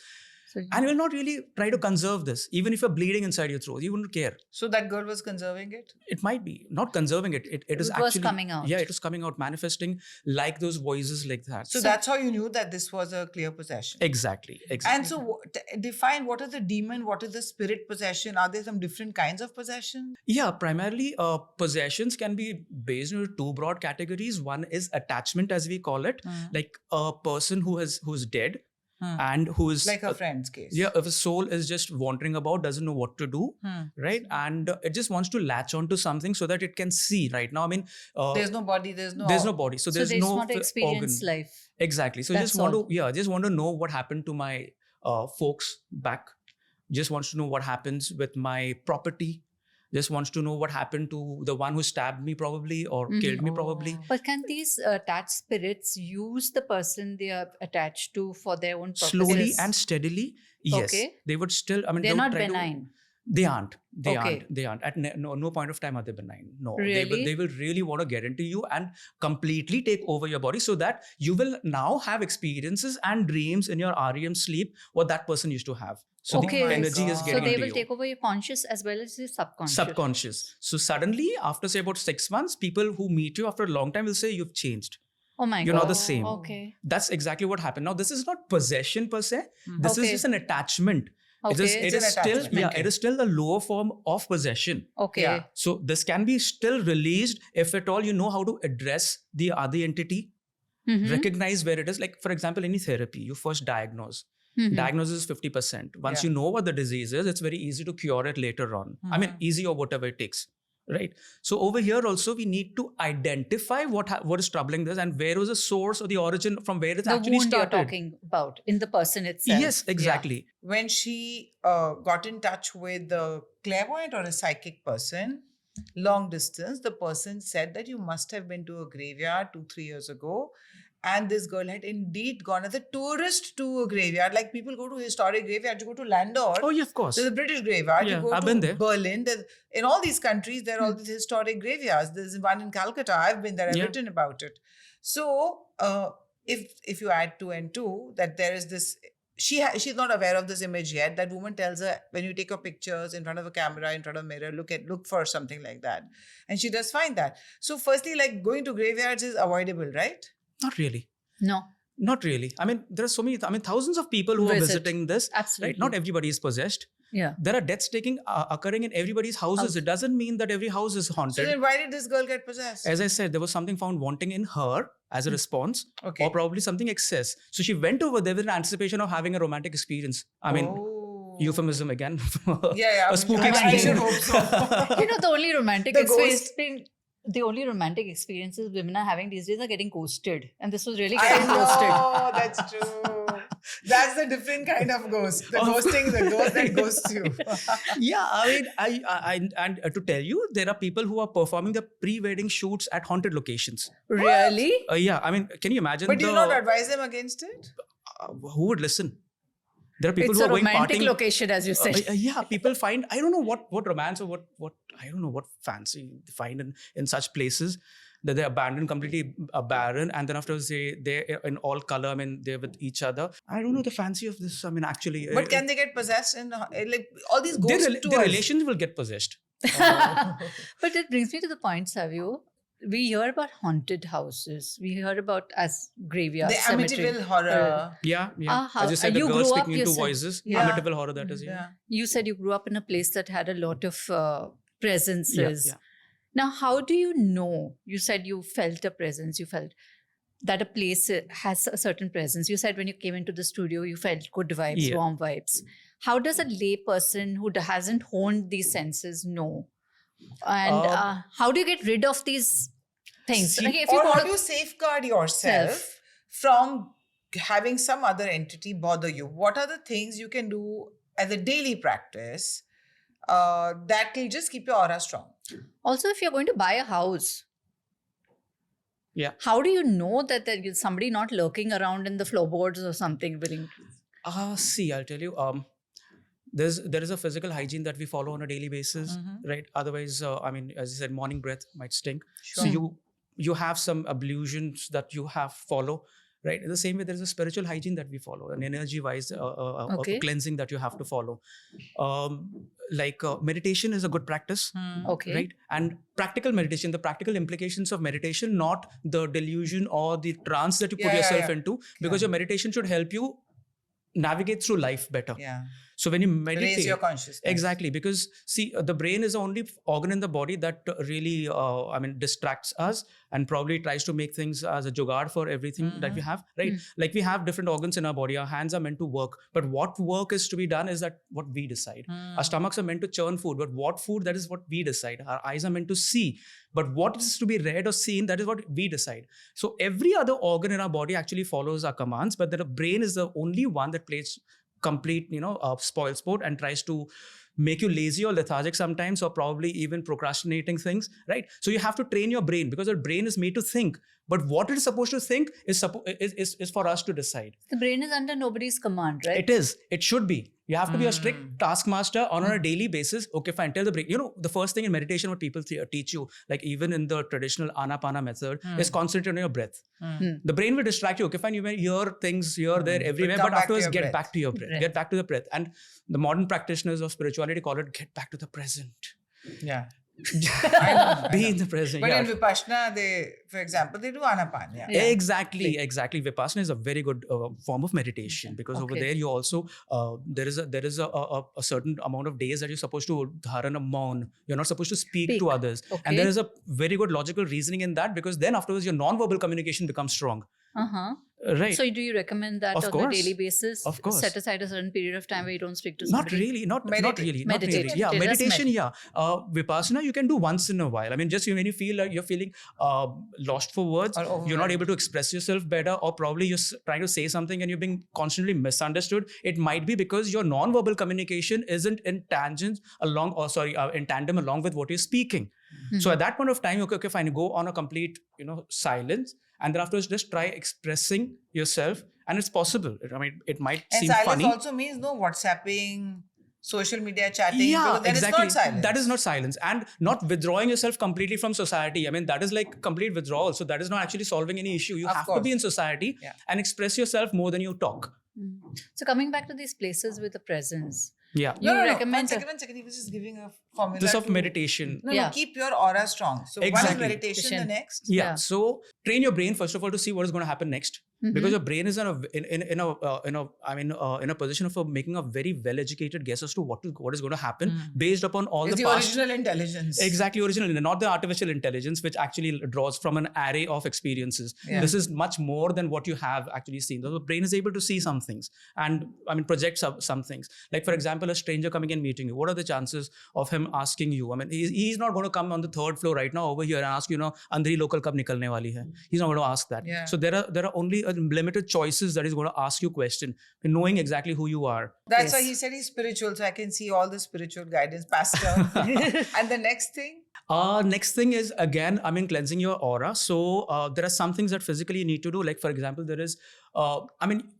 Speaker 3: So,
Speaker 1: And you will not really try to conserve this. Even if you're bleeding inside your throat, you wouldn't care.
Speaker 2: So that girl was conserving it?
Speaker 1: It might be. Not conserving it. It is
Speaker 3: It was
Speaker 1: actually
Speaker 3: coming out.
Speaker 1: Yeah, it was coming out, manifesting like those voices like that.
Speaker 2: So that's how you knew that this was a clear possession.
Speaker 1: Exactly. Exactly.
Speaker 2: And so define what is the demon, what is the spirit possession? Are there some different kinds of possession?
Speaker 1: Yeah, primarily possessions can be based on two broad categories. One is attachment, as we call it, like a person who's dead and who is
Speaker 2: Like her friend's case.
Speaker 1: yeah, if a soul is just wandering about, doesn't know what to do, right? And it just wants to latch onto something so that it can see. Right now, I mean,
Speaker 2: There's no body, there's no
Speaker 1: body, so
Speaker 3: so
Speaker 1: there's
Speaker 3: they just
Speaker 1: no
Speaker 3: want to experience
Speaker 1: organ.
Speaker 3: life.
Speaker 1: Exactly. So
Speaker 3: That's
Speaker 1: just want
Speaker 3: all.
Speaker 1: to just want to know what happened to my folks back just wants to know what happens with my property, just wants to know what happened to the one who stabbed me probably or killed me probably.
Speaker 3: But can these attached spirits use the person they are attached to for their own purposes?
Speaker 1: Slowly and steadily, yes.
Speaker 3: Okay.
Speaker 1: They would still, I mean,
Speaker 3: They're
Speaker 1: they would
Speaker 3: not
Speaker 1: try
Speaker 3: benign.
Speaker 1: They aren't. They
Speaker 3: Okay.
Speaker 1: aren't. They aren't. At no point of time are they benign. No.
Speaker 3: Really?
Speaker 1: They will really want to get into you and completely take over your body so that you will now have experiences and dreams in your REM sleep what that person used to have. So
Speaker 3: Okay.
Speaker 1: the energy is
Speaker 2: So
Speaker 1: getting
Speaker 3: So they
Speaker 1: into
Speaker 3: will
Speaker 1: you.
Speaker 3: take over your conscious as well as your subconscious.
Speaker 1: Subconscious. So suddenly, after say about 6 months, people who meet you after a long time will say you've changed.
Speaker 3: Oh my
Speaker 1: You're
Speaker 3: God.
Speaker 1: not the same.
Speaker 3: Okay.
Speaker 1: That's exactly what happened. Now, this is not possession per se. This
Speaker 3: Okay.
Speaker 1: is just an attachment.
Speaker 3: Okay.
Speaker 1: It
Speaker 2: It's
Speaker 1: is
Speaker 2: an
Speaker 1: still,
Speaker 2: attachment.
Speaker 1: it is still the lower form of possession.
Speaker 3: Okay.
Speaker 2: Yeah.
Speaker 1: So this can be still released if at all you know how to address the other entity,
Speaker 3: Mhm.
Speaker 1: recognize where it is. Like, for example, any therapy, you first diagnose.
Speaker 3: Mhm.
Speaker 1: Diagnosis is 50%. Once
Speaker 2: Yeah.
Speaker 1: you know what the disease is, it's very easy to cure it later on. I mean, easy or whatever it takes. Right. So over here also, we need to identify what is troubling this and where was the source or the origin from where it's
Speaker 3: The
Speaker 1: actually
Speaker 3: wound
Speaker 1: started.
Speaker 3: you're talking about in the person itself.
Speaker 1: Yes, exactly.
Speaker 2: When she got in touch with the clairvoyant or a psychic person, long distance, the person said that you must have been to a graveyard 2-3 years ago. And this girl had indeed gone as a tourist to a graveyard. Like people go to historic graveyard, you go to Landor.
Speaker 1: Oh, yeah, of course.
Speaker 2: There's a British graveyard.
Speaker 1: Yeah,
Speaker 2: You go
Speaker 1: I've
Speaker 2: to
Speaker 1: been there.
Speaker 2: Berlin. In all these countries, there are all these historic graveyards. There's one in Calcutta. I've been there. I've
Speaker 1: Yeah.
Speaker 2: written about it. So if you add 2 and 2, that there is this, she's not aware of this image yet. That woman tells her, when you take your pictures in front of a camera, in front of a mirror, look for something like that, and she does find that. So firstly, like going to graveyards is avoidable, right?
Speaker 1: Not really.
Speaker 3: No.
Speaker 1: Not really. I mean, there are so many, thousands of people who are
Speaker 3: Visit.
Speaker 1: visiting this.
Speaker 3: Absolutely.
Speaker 1: Right? Not everybody is possessed.
Speaker 3: Yeah.
Speaker 1: There are deaths occurring in everybody's houses. It doesn't mean that every house is
Speaker 2: So
Speaker 1: haunted.
Speaker 2: then why did this girl get possessed?
Speaker 1: As I said, there was something found wanting in her as a response,
Speaker 2: Okay.
Speaker 1: or probably something excess. So she went over there with an anticipation of having a romantic experience. I mean,
Speaker 2: Oh.
Speaker 1: euphemism again.
Speaker 2: Yeah.
Speaker 1: A spooky
Speaker 2: I should
Speaker 1: experience.
Speaker 2: hope so.
Speaker 3: You know, the only romantic
Speaker 2: The
Speaker 3: experience. The only romantic experiences women are having these days are getting ghosted. And this was really
Speaker 2: I
Speaker 3: getting ghosted.
Speaker 2: know, that's true. That's the different kind of ghost. The ghosting, the ghost that ghosts you.
Speaker 1: Yeah, I mean, and to tell you, there are people who are performing the pre-wedding shoots at haunted locations.
Speaker 3: Really?
Speaker 1: Yeah, I mean, can you imagine?
Speaker 2: But do you not advise them against it?
Speaker 1: Who would listen? There are people
Speaker 3: It's
Speaker 1: who
Speaker 3: a
Speaker 1: are going
Speaker 3: romantic
Speaker 1: partying.
Speaker 3: location, as you said.
Speaker 1: Yeah, people find, I don't know what romance or what I don't know what fancy they find in such places that they're abandoned, completely barren, and then after they're in all color. I mean, they're with each other. I don't know the fancy of this. I mean, actually,
Speaker 2: But can they get possessed in like all these ghost
Speaker 1: their
Speaker 2: tours?
Speaker 1: relations will get possessed.
Speaker 3: But it brings me to the point, Savio. We hear about haunted houses. We hear about as graveyard
Speaker 2: The
Speaker 3: cemetery.
Speaker 2: Amityville horror.
Speaker 1: Yeah.
Speaker 3: how-
Speaker 1: As you said, the
Speaker 3: you
Speaker 1: girl
Speaker 3: grew up,
Speaker 1: speaking
Speaker 3: you
Speaker 1: into
Speaker 3: said.
Speaker 1: voices.
Speaker 3: Yeah.
Speaker 1: Amityville horror, that is.
Speaker 2: Yeah.
Speaker 3: You said you grew up in a place that had a lot of presences.
Speaker 1: Yeah.
Speaker 3: Now, how do you know? You said you felt a presence. You felt that a place has a certain presence. You said when you came into the studio, you felt good vibes,
Speaker 1: Yeah.
Speaker 3: warm vibes. How does a lay person who hasn't honed these senses know? And how do you get rid of these things?
Speaker 1: See,
Speaker 3: Like if you
Speaker 2: Or
Speaker 3: go
Speaker 2: how
Speaker 3: to
Speaker 2: do you safeguard yourself from having some other entity bother you? What are the things you can do as a daily practice that will just keep your aura strong?
Speaker 3: also, if you're going to buy a house,
Speaker 1: Yeah.
Speaker 3: how do you know that there is somebody not lurking around in the floorboards or something willing?
Speaker 1: See, I'll tell you. There is a physical hygiene that we follow on a daily basis, right? Otherwise, I mean, as you said, morning breath might stink. So you have some ablutions that you have follow, right? In the same way, there is a spiritual hygiene that we follow, an energy-wise
Speaker 3: Okay.
Speaker 1: cleansing that you have to follow. Meditation is a good practice.
Speaker 3: Okay.
Speaker 1: Right, and practical meditation, the practical implications of meditation, not the delusion or the trance that you put yourself into, because your meditation should help you navigate through life better.
Speaker 2: Yeah.
Speaker 1: So when you meditate,
Speaker 2: Raise your consciousness.
Speaker 1: exactly, because see, the brain is the only organ in the body that really, distracts us and probably tries to make things as a jugaad for everything that we have, right? Like we have different organs in our body. Our hands are meant to work, but what work is to be done is that what we decide. Our stomachs are meant to churn food, but what food, that is what we decide. Our eyes are meant to see, but what is to be read or seen, that is what we decide. So every other organ in our body actually follows our commands, but the brain is the only one that plays complete, spoil sport and tries to make you lazy or lethargic sometimes, or probably even procrastinating things, right? So you have to train your brain, because your brain is made to think. But what it is supposed to think is for us to decide.
Speaker 3: The brain is under nobody's command, right?
Speaker 1: It is. It should be. You have to be a strict taskmaster on a daily basis. Okay, fine. Tell the brain. The first thing in meditation, what people teach you, like even in the traditional Anapana method, is concentrate on your breath. The brain will distract you. Okay, fine. You may hear things here, there, everywhere, but afterwards get back to your breath.
Speaker 3: Right.
Speaker 1: Get back to the breath. And the modern practitioners of spirituality call it get back to the present.
Speaker 2: Yeah.
Speaker 1: Be in the present.
Speaker 2: But
Speaker 1: yeah.
Speaker 2: in Vipassana, for example, they do Anapan. Yeah.
Speaker 1: Exactly. Vipassana is a very good form of meditation, because over there you also there is a certain amount of days that you're supposed to dharan a maun. You're not supposed to speak to others, and there is a very good logical reasoning in that, because then afterwards your non-verbal communication becomes strong. Right.
Speaker 3: So do you recommend that on a daily basis?
Speaker 1: Of course.
Speaker 3: Set aside a certain period of time where you don't speak to
Speaker 1: Not
Speaker 3: somebody?
Speaker 1: really. Not really.
Speaker 3: Meditate.
Speaker 1: Yeah,
Speaker 3: Just
Speaker 1: meditation. Yeah. Vipassana you can do once in a while. I mean, just when you feel like you're feeling lost for words, you're not able to express yourself better, or probably you're trying to say something and you're being constantly misunderstood. It might be because your non-verbal communication isn't in tandem along with what you're speaking. So at that point of time, okay, fine, go on a complete, silence. And then afterwards, just try expressing yourself, and it's possible. I mean, it might seem
Speaker 2: silence
Speaker 1: funny.
Speaker 2: Also means no WhatsApping, social media chatting.
Speaker 1: Yeah,
Speaker 2: that
Speaker 1: exactly.
Speaker 2: is not silence.
Speaker 1: That is not silence, and not withdrawing yourself completely from society. I mean, that is like complete withdrawal. So that is not actually solving any issue. You have to be in society and express yourself more than you talk.
Speaker 3: So coming back to these places with the presence.
Speaker 1: Yeah.
Speaker 3: You recommend...
Speaker 2: One second. He was just giving a formula.
Speaker 1: This of meditation.
Speaker 2: No, keep your aura strong. So one is meditation, the next.
Speaker 1: Yeah. So train your brain first of all to see what is going to happen next, because your brain is in a position of making a very well-educated guess as to what is going to happen based upon all the past.
Speaker 2: Original intelligence.
Speaker 1: Exactly, original, not the artificial intelligence, which actually draws from an array of experiences. Yeah. This is much more than what you have actually seen. The brain is able to see some things and project some things. Like for example, a stranger coming and meeting you. What are the chances of him asking you? I mean, he's not going to come on the third floor right now over here and ask you, Andheri local kab nikalne wali hai. He's not going to ask that. Yeah. So there are only limited choices that he's going to ask you question, knowing exactly who you are.
Speaker 2: That's why he said he's spiritual, so I can see all the spiritual guidance, pastor. And the next thing?
Speaker 1: Next thing is, again, cleansing your aura. So there are some things that physically you need to do. Like for example, there is,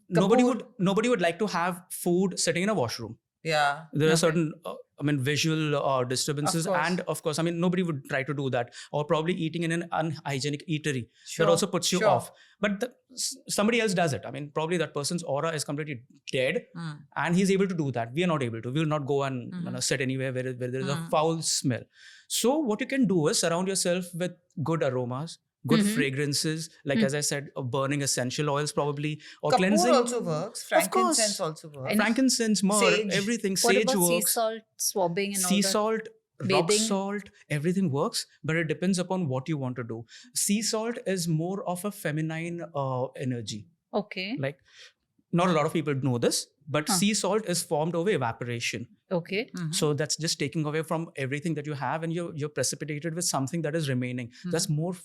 Speaker 1: nobody would like to have food sitting in a washroom.
Speaker 2: Yeah.
Speaker 1: There are certain, visual disturbances. And of course, nobody would try to do that. Or probably eating in an unhygienic eatery. That also puts you off. But somebody else does it. Probably that person's aura is completely dead. And he's able to do that. We are not able to. We will not go and sit anywhere where there is a foul smell. So what you can do is surround yourself with good aromas. Good fragrances, like as I said, burning essential oils probably, or
Speaker 2: Kapoor
Speaker 1: cleansing.
Speaker 2: Also works. Frankincense also works.
Speaker 1: Frankincense, myrrh, everything.
Speaker 3: What
Speaker 1: Sage
Speaker 3: about
Speaker 1: works.
Speaker 3: Sea salt, swabbing and all that?
Speaker 1: Sea salt, rock salt, everything works, but it depends upon what you want to do. Sea salt is more of a feminine energy.
Speaker 3: Okay.
Speaker 1: Like, not a lot of people know this, but sea salt is formed over evaporation.
Speaker 3: Okay.
Speaker 1: So that's just taking away from everything that you have, and you're precipitated with something that is remaining. That's more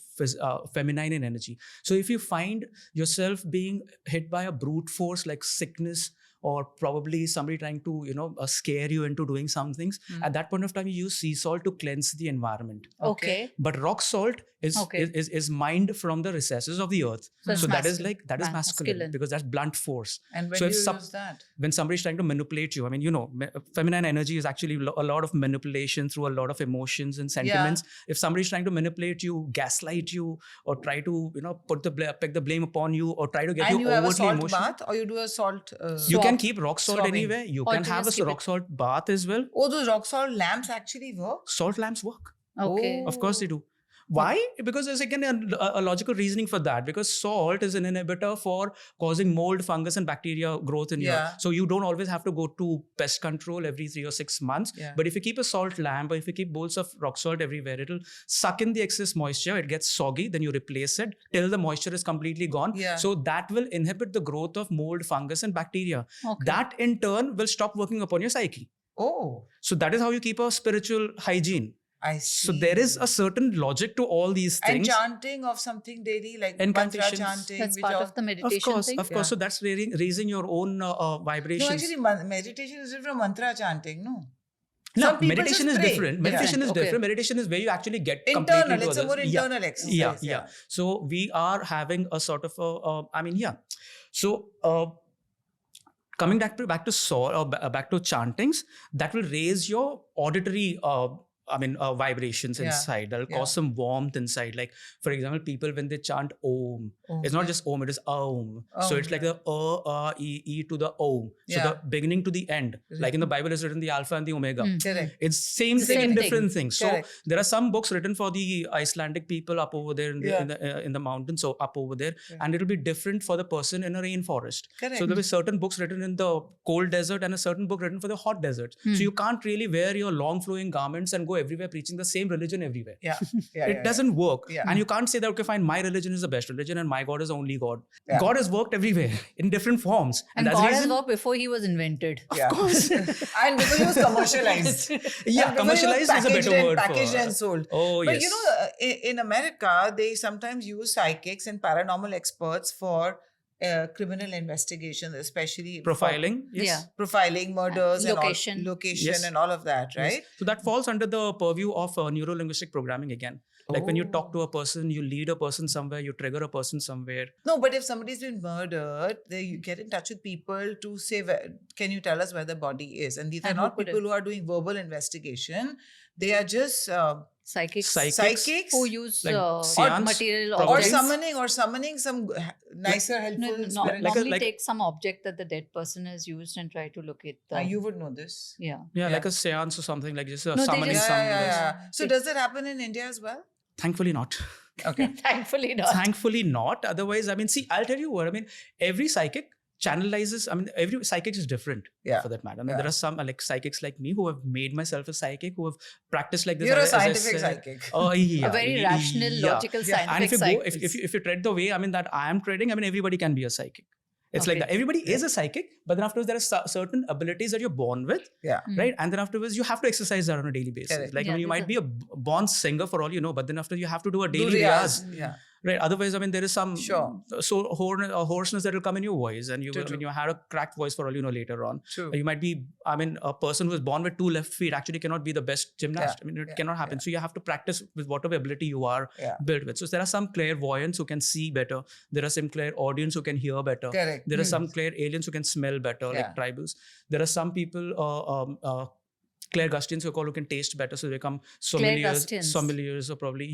Speaker 1: feminine in energy. So if you find yourself being hit by a brute force like sickness, or probably somebody trying to, scare you into doing some things, at that point of time, you use sea salt to cleanse the environment.
Speaker 3: Okay.
Speaker 1: But rock salt is mined from the recesses of the earth. So that is masculine, because that's blunt force.
Speaker 2: And when do you use that?
Speaker 1: When somebody's trying to manipulate you, feminine energy is actually a lot of manipulation through a lot of emotions and sentiments. Yeah. If somebody's trying to manipulate you, gaslight you, or try to, peg the blame upon you, or try to get you overtly emotional.
Speaker 2: And you have a salt bath, or you do a salt
Speaker 1: you can keep rock salt anywhere. You can have a rock salt bath as well.
Speaker 2: Oh, those rock salt lamps actually work?
Speaker 1: Salt lamps work.
Speaker 3: Okay.
Speaker 1: Of course they do. Why? Because there's again a logical reasoning for that. Because salt is an inhibitor for causing mold, fungus, and bacteria growth in your. So you don't always have to go to pest control every 3 or 6 months. Yeah. But if you keep a salt lamp, or if you keep bowls of rock salt everywhere, it'll suck in the excess moisture. It gets soggy. Then you replace it till the moisture is completely gone. Yeah. So that will inhibit the growth of mold, fungus, and bacteria. Okay. That in turn will stop working upon your psyche.
Speaker 2: Oh.
Speaker 1: So that is how you keep a spiritual hygiene.
Speaker 2: I see.
Speaker 1: So there is a certain logic to all these
Speaker 2: and
Speaker 1: things.
Speaker 2: chanting of something daily, like mantra
Speaker 1: Incantations.
Speaker 2: chanting.
Speaker 3: That's
Speaker 2: which
Speaker 3: part
Speaker 2: are-
Speaker 3: of the meditation thing.
Speaker 1: Of course. So that's raising your own
Speaker 2: No,
Speaker 1: vibrations.
Speaker 2: actually, meditation is different from mantra chanting, no?
Speaker 1: No,
Speaker 2: Some people
Speaker 1: meditation
Speaker 2: just
Speaker 1: is
Speaker 2: pray.
Speaker 1: different.
Speaker 2: Yeah.
Speaker 1: Meditation is
Speaker 3: Okay.
Speaker 1: different. Meditation is where you actually get
Speaker 2: Internal,
Speaker 1: completely
Speaker 2: it's
Speaker 1: to
Speaker 2: a more
Speaker 1: others.
Speaker 2: internal exercise.
Speaker 1: Yeah. So we are having a sort of So coming back to back to chantings, that will raise your auditory vibrations
Speaker 2: Yeah.
Speaker 1: inside. That'll
Speaker 2: Yeah.
Speaker 1: cause some warmth inside. Like, for example, people when they chant Om, it's not just Om, it is Aum. So it's like the E to the Om. So
Speaker 2: Yeah.
Speaker 1: the beginning to the end. Like in the Bible is written the Alpha and the Omega.
Speaker 2: Correct.
Speaker 1: It's same
Speaker 3: The
Speaker 1: thing
Speaker 3: same
Speaker 1: in
Speaker 3: thing.
Speaker 1: different things. So
Speaker 2: Correct.
Speaker 1: there are some books written for the Icelandic people up over there in the mountains, so up over there, and it'll be different for the person in a rainforest.
Speaker 2: Correct.
Speaker 1: So there'll be certain books written in the cold desert and a certain book written for the hot desert. So you can't really wear your long flowing garments and go everywhere preaching the same religion everywhere.
Speaker 2: Yeah.
Speaker 1: It doesn't work.
Speaker 2: Yeah.
Speaker 1: And you can't say that, okay, fine, my religion is the best religion and my God is the only God.
Speaker 2: Yeah.
Speaker 1: God has worked everywhere in different forms.
Speaker 3: And
Speaker 1: that's
Speaker 3: God
Speaker 1: the
Speaker 3: has
Speaker 1: reason.
Speaker 3: worked before he was invented.
Speaker 2: Of course. And because it was commercialized.
Speaker 1: Yeah,
Speaker 2: And because it was
Speaker 1: commercialized is a
Speaker 2: packaged
Speaker 1: better word
Speaker 2: Packaged
Speaker 1: for
Speaker 2: and sold.
Speaker 1: Oh,
Speaker 2: But
Speaker 1: yes.
Speaker 2: you know, in America, they sometimes use psychics and paranormal experts for criminal investigations, especially for
Speaker 1: Profiling. Yes.
Speaker 3: Yeah.
Speaker 2: profiling, murders,
Speaker 3: Location.
Speaker 2: and all, location
Speaker 1: Yes.
Speaker 2: and all of that, right?
Speaker 1: Yes. So that falls under the purview of neuro-linguistic programming again. Like when you talk
Speaker 2: Oh.
Speaker 1: to a person, you lead a person somewhere, you trigger a person somewhere.
Speaker 2: No, but if somebody's been murdered, you get in touch with people to say, can you tell us where the body is? And these are
Speaker 3: And who
Speaker 2: not
Speaker 3: could
Speaker 2: people who are doing verbal investigation. They are just
Speaker 3: Psychics
Speaker 2: psychics
Speaker 3: who use
Speaker 1: like
Speaker 3: odd
Speaker 1: seance,
Speaker 3: material
Speaker 1: probably.
Speaker 2: or
Speaker 3: objects.
Speaker 2: summoning some nicer, helpful spirit.
Speaker 3: Normally
Speaker 1: like a-
Speaker 3: take some object that the dead person has used and try to locate the...
Speaker 2: You would know this.
Speaker 3: Yeah.
Speaker 1: Yeah,
Speaker 2: Yeah.
Speaker 1: like a seance or something, like just
Speaker 3: they
Speaker 1: summoning
Speaker 3: just-
Speaker 1: some.
Speaker 2: So does that happen in India as well?
Speaker 1: Thankfully not.
Speaker 2: Okay.
Speaker 3: Thankfully not.
Speaker 1: Thankfully not. Otherwise, I mean, see, I'll tell you what, I mean, every psychic channelizes, I mean, every psychic is different for that matter. I mean, there are some like psychics like me who have made myself a psychic, who have practiced like this.
Speaker 2: You're a
Speaker 1: as I
Speaker 2: scientific
Speaker 1: said.
Speaker 2: psychic.
Speaker 1: Oh, yeah.
Speaker 3: A very rational, logical, scientific
Speaker 1: And if you
Speaker 3: psychic.
Speaker 1: go, if you tread the way, I mean, that I am treading, I mean, everybody can be a psychic. It's like
Speaker 3: Okay.
Speaker 1: that. Everybody is a psychic, but then afterwards there are certain abilities that you're born with,
Speaker 2: Yeah.
Speaker 1: right? And then afterwards you have to exercise that on a daily basis.
Speaker 2: Correct.
Speaker 1: Like
Speaker 3: Yeah,
Speaker 1: you might be a born singer for all you know, but then after you have to do a
Speaker 2: Do
Speaker 1: daily
Speaker 2: riyaz.
Speaker 1: riyaz.
Speaker 2: Yeah.
Speaker 1: Right. Otherwise, I mean, there is some
Speaker 2: Sure.
Speaker 1: hoarseness that will come in your voice, and you
Speaker 2: True,
Speaker 1: when you had a cracked voice for all you know later on.
Speaker 2: True.
Speaker 1: You might be, I mean, a person who is born with 2 left feet actually cannot be the best gymnast.
Speaker 2: Yeah,
Speaker 1: I mean, it
Speaker 2: yeah,
Speaker 1: cannot happen. So you have to practice with whatever ability you are
Speaker 2: Yeah.
Speaker 1: built with. So there are some clairvoyants who can see better. There are some clairaudients who can hear better.
Speaker 2: Correct.
Speaker 1: There are some clair aliens who can smell better, like
Speaker 2: Yeah.
Speaker 1: tribals. There are some people, clairgustians who can taste better, so they become
Speaker 3: Clairgustians.
Speaker 1: sommeliers, or probably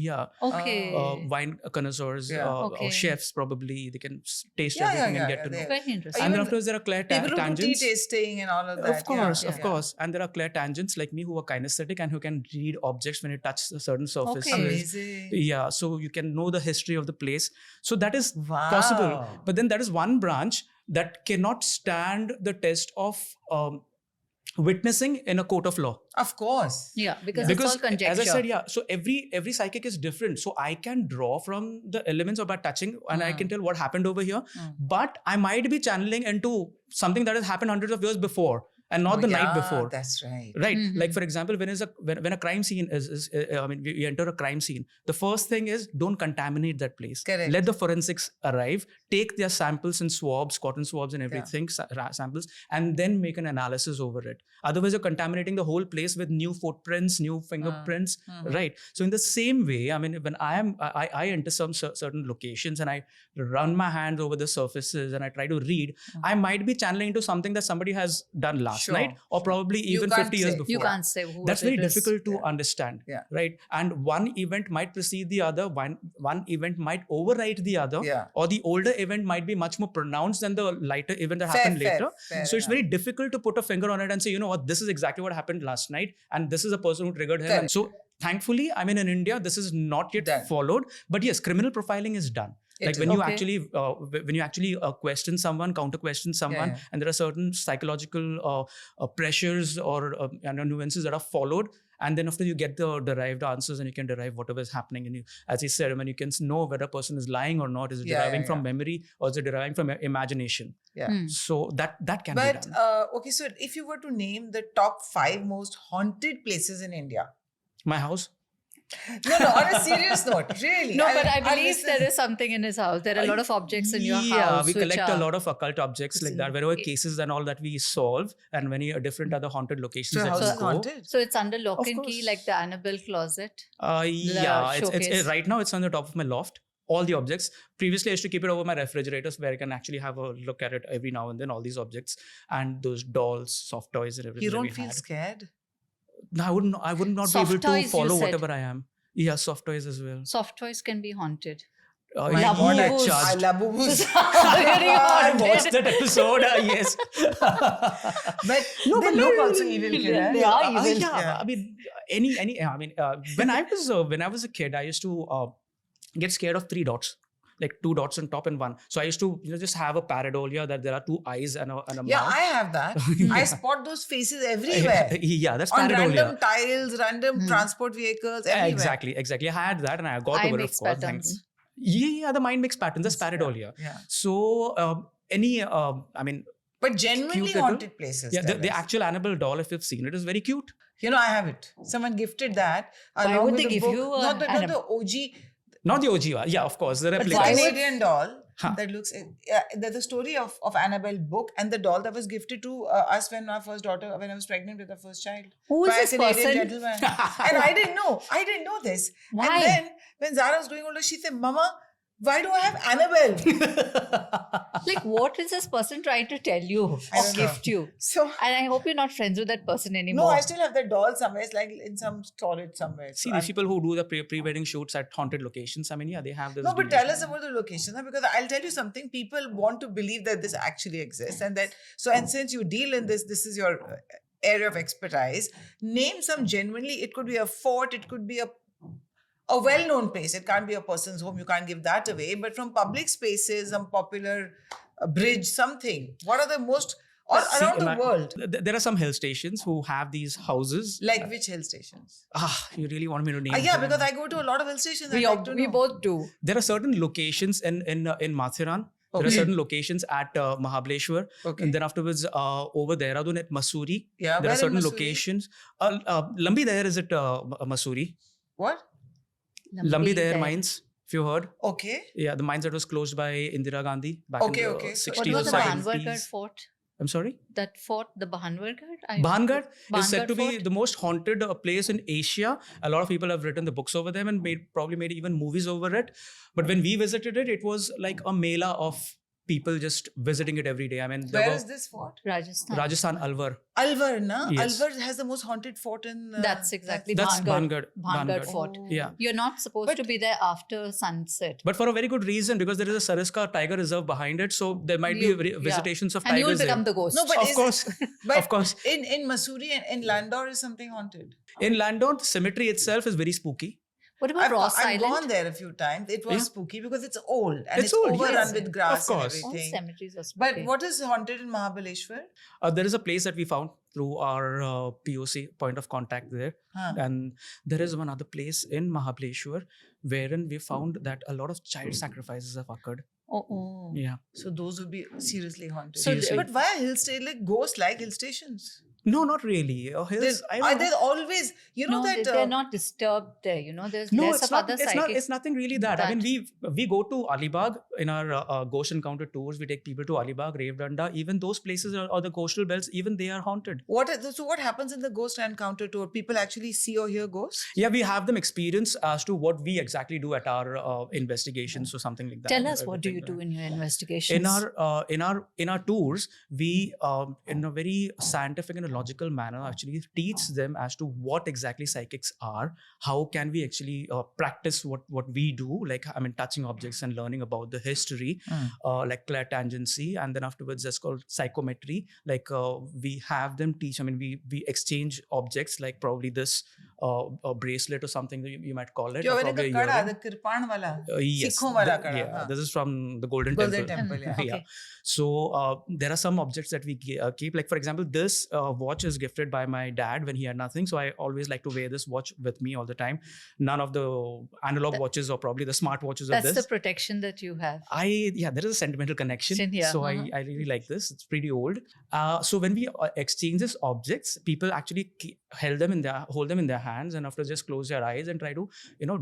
Speaker 3: Okay.
Speaker 1: wine connoisseurs,
Speaker 2: Yeah.
Speaker 3: Okay.
Speaker 1: or chefs. Probably they can taste
Speaker 2: Yeah,
Speaker 1: everything
Speaker 2: yeah,
Speaker 1: and
Speaker 2: yeah,
Speaker 1: get to
Speaker 2: yeah,
Speaker 1: know.
Speaker 3: Very interesting.
Speaker 1: And then
Speaker 2: Even
Speaker 1: afterwards there are
Speaker 2: People who do tea
Speaker 1: tangents.
Speaker 2: tasting and all of that.
Speaker 1: Of course,
Speaker 2: yeah,
Speaker 1: of course. And there are clair tangents like me who are kinesthetic and who can read objects when you touch a certain surface.
Speaker 3: Okay.
Speaker 2: Amazing.
Speaker 1: Yeah, so you can know the history of the place. So that is
Speaker 2: Wow.
Speaker 1: possible. But then there is one branch that cannot stand the test of witnessing in a court of law.
Speaker 2: Of course.
Speaker 3: Yeah, because it's all conjecture.
Speaker 1: as I said, yeah, so every psychic is different. So I can draw from the elements of by touching, and I can tell what happened over here. But I might be channeling into something that has happened hundreds of years before, and not the night before.
Speaker 2: That's right.
Speaker 1: Right. Like, for example, when a crime scene is I mean, we enter a crime scene, the first thing is don't contaminate that place.
Speaker 2: Correct.
Speaker 1: Let the forensics arrive, take their samples and swabs, cotton swabs and everything, samples, and then make an analysis over it. Otherwise, you're contaminating the whole place with new footprints, new fingerprints. Right. So in the same way, I mean, when I enter some certain locations and I run my hands over the surfaces and I try to read, I might be channeling into something that somebody has done last night, or probably even
Speaker 2: can't
Speaker 1: 50 years
Speaker 2: say.
Speaker 1: before.
Speaker 3: You can't say who
Speaker 1: That's
Speaker 3: it
Speaker 1: very
Speaker 3: is.
Speaker 1: difficult to understand.
Speaker 2: Yeah.
Speaker 1: Right. And one event might precede the other. One event might overwrite the other.
Speaker 2: Yeah.
Speaker 1: Or the older event might be much more pronounced than the lighter event that
Speaker 2: Fair,
Speaker 1: happened
Speaker 2: fair,
Speaker 1: later.
Speaker 2: fair
Speaker 1: So it's
Speaker 2: enough.
Speaker 1: very difficult to put a finger on it and say, you know what, this is exactly what happened last night, and this is a person who triggered him.
Speaker 2: Correct.
Speaker 1: And so thankfully, I mean, in India, this is not yet
Speaker 2: Done.
Speaker 1: followed. But yes, criminal profiling is done. Like
Speaker 2: is.
Speaker 1: when you
Speaker 3: Okay.
Speaker 1: actually question someone, counter question someone,
Speaker 2: Yeah.
Speaker 1: and there are certain psychological pressures or nuances that are followed, and then after you get the derived answers, and you can derive whatever is happening, and you, as he said, I mean, you can know whether a person is lying or not. Is it
Speaker 2: Yeah,
Speaker 1: deriving
Speaker 2: yeah,
Speaker 1: from
Speaker 2: yeah.
Speaker 1: memory, or is it deriving from imagination?
Speaker 2: Yeah.
Speaker 1: So that can be
Speaker 2: But
Speaker 1: done.
Speaker 2: okay, so if you were to name the top 5 most haunted places in India,
Speaker 1: My house.
Speaker 2: No, on a serious note, really.
Speaker 3: No, but I
Speaker 2: our
Speaker 3: believe
Speaker 2: listeners-
Speaker 3: there is something in his house. There are a lot of objects in your
Speaker 1: Yeah,
Speaker 3: house.
Speaker 1: we
Speaker 3: which
Speaker 1: collect a
Speaker 3: are-
Speaker 1: lot of occult objects like that. Wherever cases and all that we solve, and many different other haunted locations
Speaker 2: So
Speaker 1: that
Speaker 2: house
Speaker 1: we
Speaker 2: is
Speaker 1: go.
Speaker 2: haunted.
Speaker 3: So it's under lock
Speaker 1: Of
Speaker 3: and key,
Speaker 1: course.
Speaker 3: like the Annabelle closet.
Speaker 1: Yeah, it's
Speaker 3: showcase.
Speaker 1: right now it's on the top of my loft. All the objects. Previously, I used to keep it over my refrigerators where I can actually have a look at it every now and then. All these objects and those dolls, soft toys, and everything.
Speaker 2: You
Speaker 1: that we
Speaker 2: don't feel
Speaker 1: had.
Speaker 2: scared?
Speaker 1: No, I would not
Speaker 3: Soft
Speaker 1: be able
Speaker 3: toys,
Speaker 1: to
Speaker 3: you
Speaker 1: follow
Speaker 3: said.
Speaker 1: whatever I am. Yeah, soft toys as well.
Speaker 3: Soft toys can be haunted.
Speaker 2: My
Speaker 1: Yeah,
Speaker 2: God,
Speaker 1: I
Speaker 3: Labubus.
Speaker 1: charged.
Speaker 2: Labubus.
Speaker 3: Really
Speaker 1: I
Speaker 3: haunted.
Speaker 1: watched that episode. Yes.
Speaker 2: But they look also evil, Kiran.
Speaker 3: Yeah, evil.
Speaker 1: Yeah. I mean, when I was a kid, I used to get scared of 3 dots. Like 2 dots on top and 1. So I used to, just have a pareidolia that there are 2 eyes and a
Speaker 2: Yeah,
Speaker 1: mouth.
Speaker 2: I have that. I spot those faces everywhere.
Speaker 1: Yeah, that's
Speaker 2: On
Speaker 1: pareidolia.
Speaker 2: random tiles, random transport vehicles, everywhere.
Speaker 1: Exactly. I had that and I got
Speaker 3: Eye
Speaker 1: over it,
Speaker 3: makes
Speaker 1: of course.
Speaker 3: patterns.
Speaker 1: Yeah, the mind makes patterns. That's pareidolia.
Speaker 2: Yeah.
Speaker 1: So,
Speaker 2: But genuinely
Speaker 1: Cute little-
Speaker 2: haunted places.
Speaker 1: yeah,
Speaker 2: tell
Speaker 1: the
Speaker 2: us.
Speaker 1: actual Annabelle doll, if you've seen it, is very cute.
Speaker 2: I have it. Someone gifted that.
Speaker 3: Why
Speaker 2: along
Speaker 3: would
Speaker 2: with
Speaker 3: they
Speaker 2: the
Speaker 3: give
Speaker 2: book.
Speaker 3: you a
Speaker 2: Not the
Speaker 3: Annabelle?
Speaker 2: OG.
Speaker 1: Not the OG one. Yeah, of course. The
Speaker 2: The
Speaker 1: replica.
Speaker 3: why would-
Speaker 2: Canadian doll
Speaker 1: Huh.
Speaker 2: that looks. There's a story of Annabelle book and the doll that was gifted to us when I was pregnant with our first child.
Speaker 3: Who is
Speaker 2: by a
Speaker 3: this
Speaker 2: Canadian
Speaker 3: person?
Speaker 2: gentleman. And I didn't know this.
Speaker 3: Why?
Speaker 2: And then when Zara was growing older, she said, Mama, why do I have Annabelle?
Speaker 3: Like, what is this person trying to tell you or
Speaker 2: I don't know.
Speaker 3: gift you?
Speaker 2: So,
Speaker 3: And I hope you're not friends with that person anymore.
Speaker 2: no, I still have that doll somewhere. It's like in some storage somewhere.
Speaker 1: See,
Speaker 2: So
Speaker 1: these people who do the pre-wedding shoots at haunted locations, yeah, they have this.
Speaker 2: No, but
Speaker 1: delusion.
Speaker 2: tell us about the location, huh? Because I'll tell you something. People want to believe that this actually exists, and since you deal in this is your area of expertise. Name some genuinely. It could be a fort. It could be a well-known place. It can't be a person's home. You can't give that away. But from public spaces, some popular bridge, something. What are the most
Speaker 1: See,
Speaker 2: around the world?
Speaker 1: There are some hill stations who have these houses.
Speaker 2: Like which hill stations?
Speaker 1: You really want me to name?
Speaker 2: Yeah,
Speaker 1: them?
Speaker 2: because I go to a lot of hill stations.
Speaker 3: we,
Speaker 2: I'd like to
Speaker 3: we
Speaker 2: know.
Speaker 3: both do.
Speaker 1: There are certain locations in Mathiran. There are
Speaker 2: Okay.
Speaker 1: certain locations at Mahabaleshwar.
Speaker 2: Okay.
Speaker 1: And then afterwards, over Dehradun at Mussoorie.
Speaker 2: Yeah,
Speaker 1: There
Speaker 2: where
Speaker 1: are
Speaker 2: in
Speaker 1: certain
Speaker 2: Mussoorie?
Speaker 1: locations. Lambi Daher is at Mussoorie.
Speaker 2: What?
Speaker 1: Lambi Daher mines, if you heard.
Speaker 2: Okay.
Speaker 1: Yeah, the mines that was closed by Indira Gandhi back
Speaker 2: Okay,
Speaker 1: in the
Speaker 2: okay. So
Speaker 1: 60s
Speaker 3: What
Speaker 1: or
Speaker 3: was the
Speaker 1: 70s.
Speaker 3: Bahanwargarh fort?
Speaker 1: I'm sorry?
Speaker 3: That fort, the Bahanwargarh?
Speaker 1: Bahangarh is said
Speaker 3: Bahangarh
Speaker 1: to be
Speaker 3: fort?
Speaker 1: the most haunted place in Asia. A lot of people have written the books over them and probably made even movies over it. But when we visited it, it was like a mela of people just visiting it every day. I mean, there
Speaker 2: Where
Speaker 1: were
Speaker 2: is this fort?
Speaker 3: Rajasthan.
Speaker 1: Rajasthan, Alwar.
Speaker 2: Alwar, na?
Speaker 1: Yes.
Speaker 2: Alwar has the most haunted fort in.
Speaker 3: That's exactly
Speaker 1: That's
Speaker 3: Bhangarh.
Speaker 1: Bhangarh.
Speaker 3: Bhangarh fort.
Speaker 1: Yeah.
Speaker 3: You're not supposed to be there after sunset.
Speaker 1: But for a very good reason, because there is a Sariska Tiger Reserve behind it. So there might
Speaker 3: You-
Speaker 1: be
Speaker 3: yeah.
Speaker 1: visitations of
Speaker 3: And you will
Speaker 1: tigers
Speaker 3: become
Speaker 1: there.
Speaker 3: the ghost.
Speaker 2: No, but
Speaker 1: Of course.
Speaker 2: But
Speaker 1: Of course.
Speaker 2: In Mussoorie and in Landor is something haunted.
Speaker 1: In Landon, the cemetery itself is very spooky.
Speaker 3: What about Ross
Speaker 2: I've
Speaker 3: Island?
Speaker 2: gone there a few times. It was
Speaker 1: Yeah.
Speaker 2: spooky because it's old and
Speaker 1: It's
Speaker 2: it's
Speaker 1: old,
Speaker 2: overrun
Speaker 1: yes.
Speaker 2: with grass
Speaker 1: Of course.
Speaker 2: and
Speaker 3: All
Speaker 2: everything.
Speaker 3: cemeteries are
Speaker 2: But
Speaker 3: spooky.
Speaker 2: what is haunted in Mahabaleshwar?
Speaker 1: There is a place that we found through our POC, point of contact there.
Speaker 2: Huh.
Speaker 1: And there is one other place in Mahabaleshwar wherein we found that a lot of child sacrifices have occurred.
Speaker 3: Oh.
Speaker 1: Yeah.
Speaker 2: So those would be seriously haunted.
Speaker 1: Seriously.
Speaker 2: But why hill station? Like ghosts like hill stations.
Speaker 1: No, not really. Hills, I don't know.
Speaker 2: There's always,
Speaker 3: No,
Speaker 2: that.
Speaker 3: they're not disturbed there. There's
Speaker 1: No,
Speaker 3: less
Speaker 1: it's
Speaker 3: of
Speaker 1: not.
Speaker 3: other
Speaker 1: It's
Speaker 3: psychic.
Speaker 1: not. It's nothing really that. I mean, we go to Alibag in our ghost encounter tours. We take people to Alibag, Revdanda. Even those places or the coastal belts, even they are haunted.
Speaker 2: So what happens in the ghost encounter tour? People actually see or hear ghosts?
Speaker 1: Yeah, we have them experience as to what we exactly do at our investigations or something like that.
Speaker 3: Tell us, what do you do in your investigations?
Speaker 1: In our tours, we in a very scientific and a logical manner actually teach them as to what exactly psychics are, how can we actually practice what we do, like touching objects and learning about the history, like clairtangency, and then afterwards that's called psychometry. Like we have them teach. We exchange objects, like probably this a bracelet or something that you might call it.
Speaker 2: You're
Speaker 1: or
Speaker 2: wearing
Speaker 1: probably
Speaker 2: the
Speaker 1: a
Speaker 2: kada,
Speaker 1: earring.
Speaker 2: the kirpan wala.
Speaker 1: Yes.
Speaker 2: Sikhon wala
Speaker 1: The-
Speaker 2: kada.
Speaker 1: yeah,
Speaker 2: huh.
Speaker 1: this is from the Golden
Speaker 2: Golden
Speaker 1: Temple.
Speaker 2: Temple, yeah.
Speaker 3: Okay.
Speaker 1: Yeah. So there are some objects that we keep. Like for example, this watch is gifted by my dad when he had nothing. So I always like to wear this watch with me all the time. None of the analog watches or probably the smart watches of
Speaker 3: That's
Speaker 1: this.
Speaker 3: the protection that you have.
Speaker 1: There is a sentimental connection.
Speaker 3: Yeah,
Speaker 1: So
Speaker 3: uh-huh.
Speaker 1: I really like this. It's pretty old. So when we exchange these objects, people actually hold them in their hands, and after just close your eyes and try to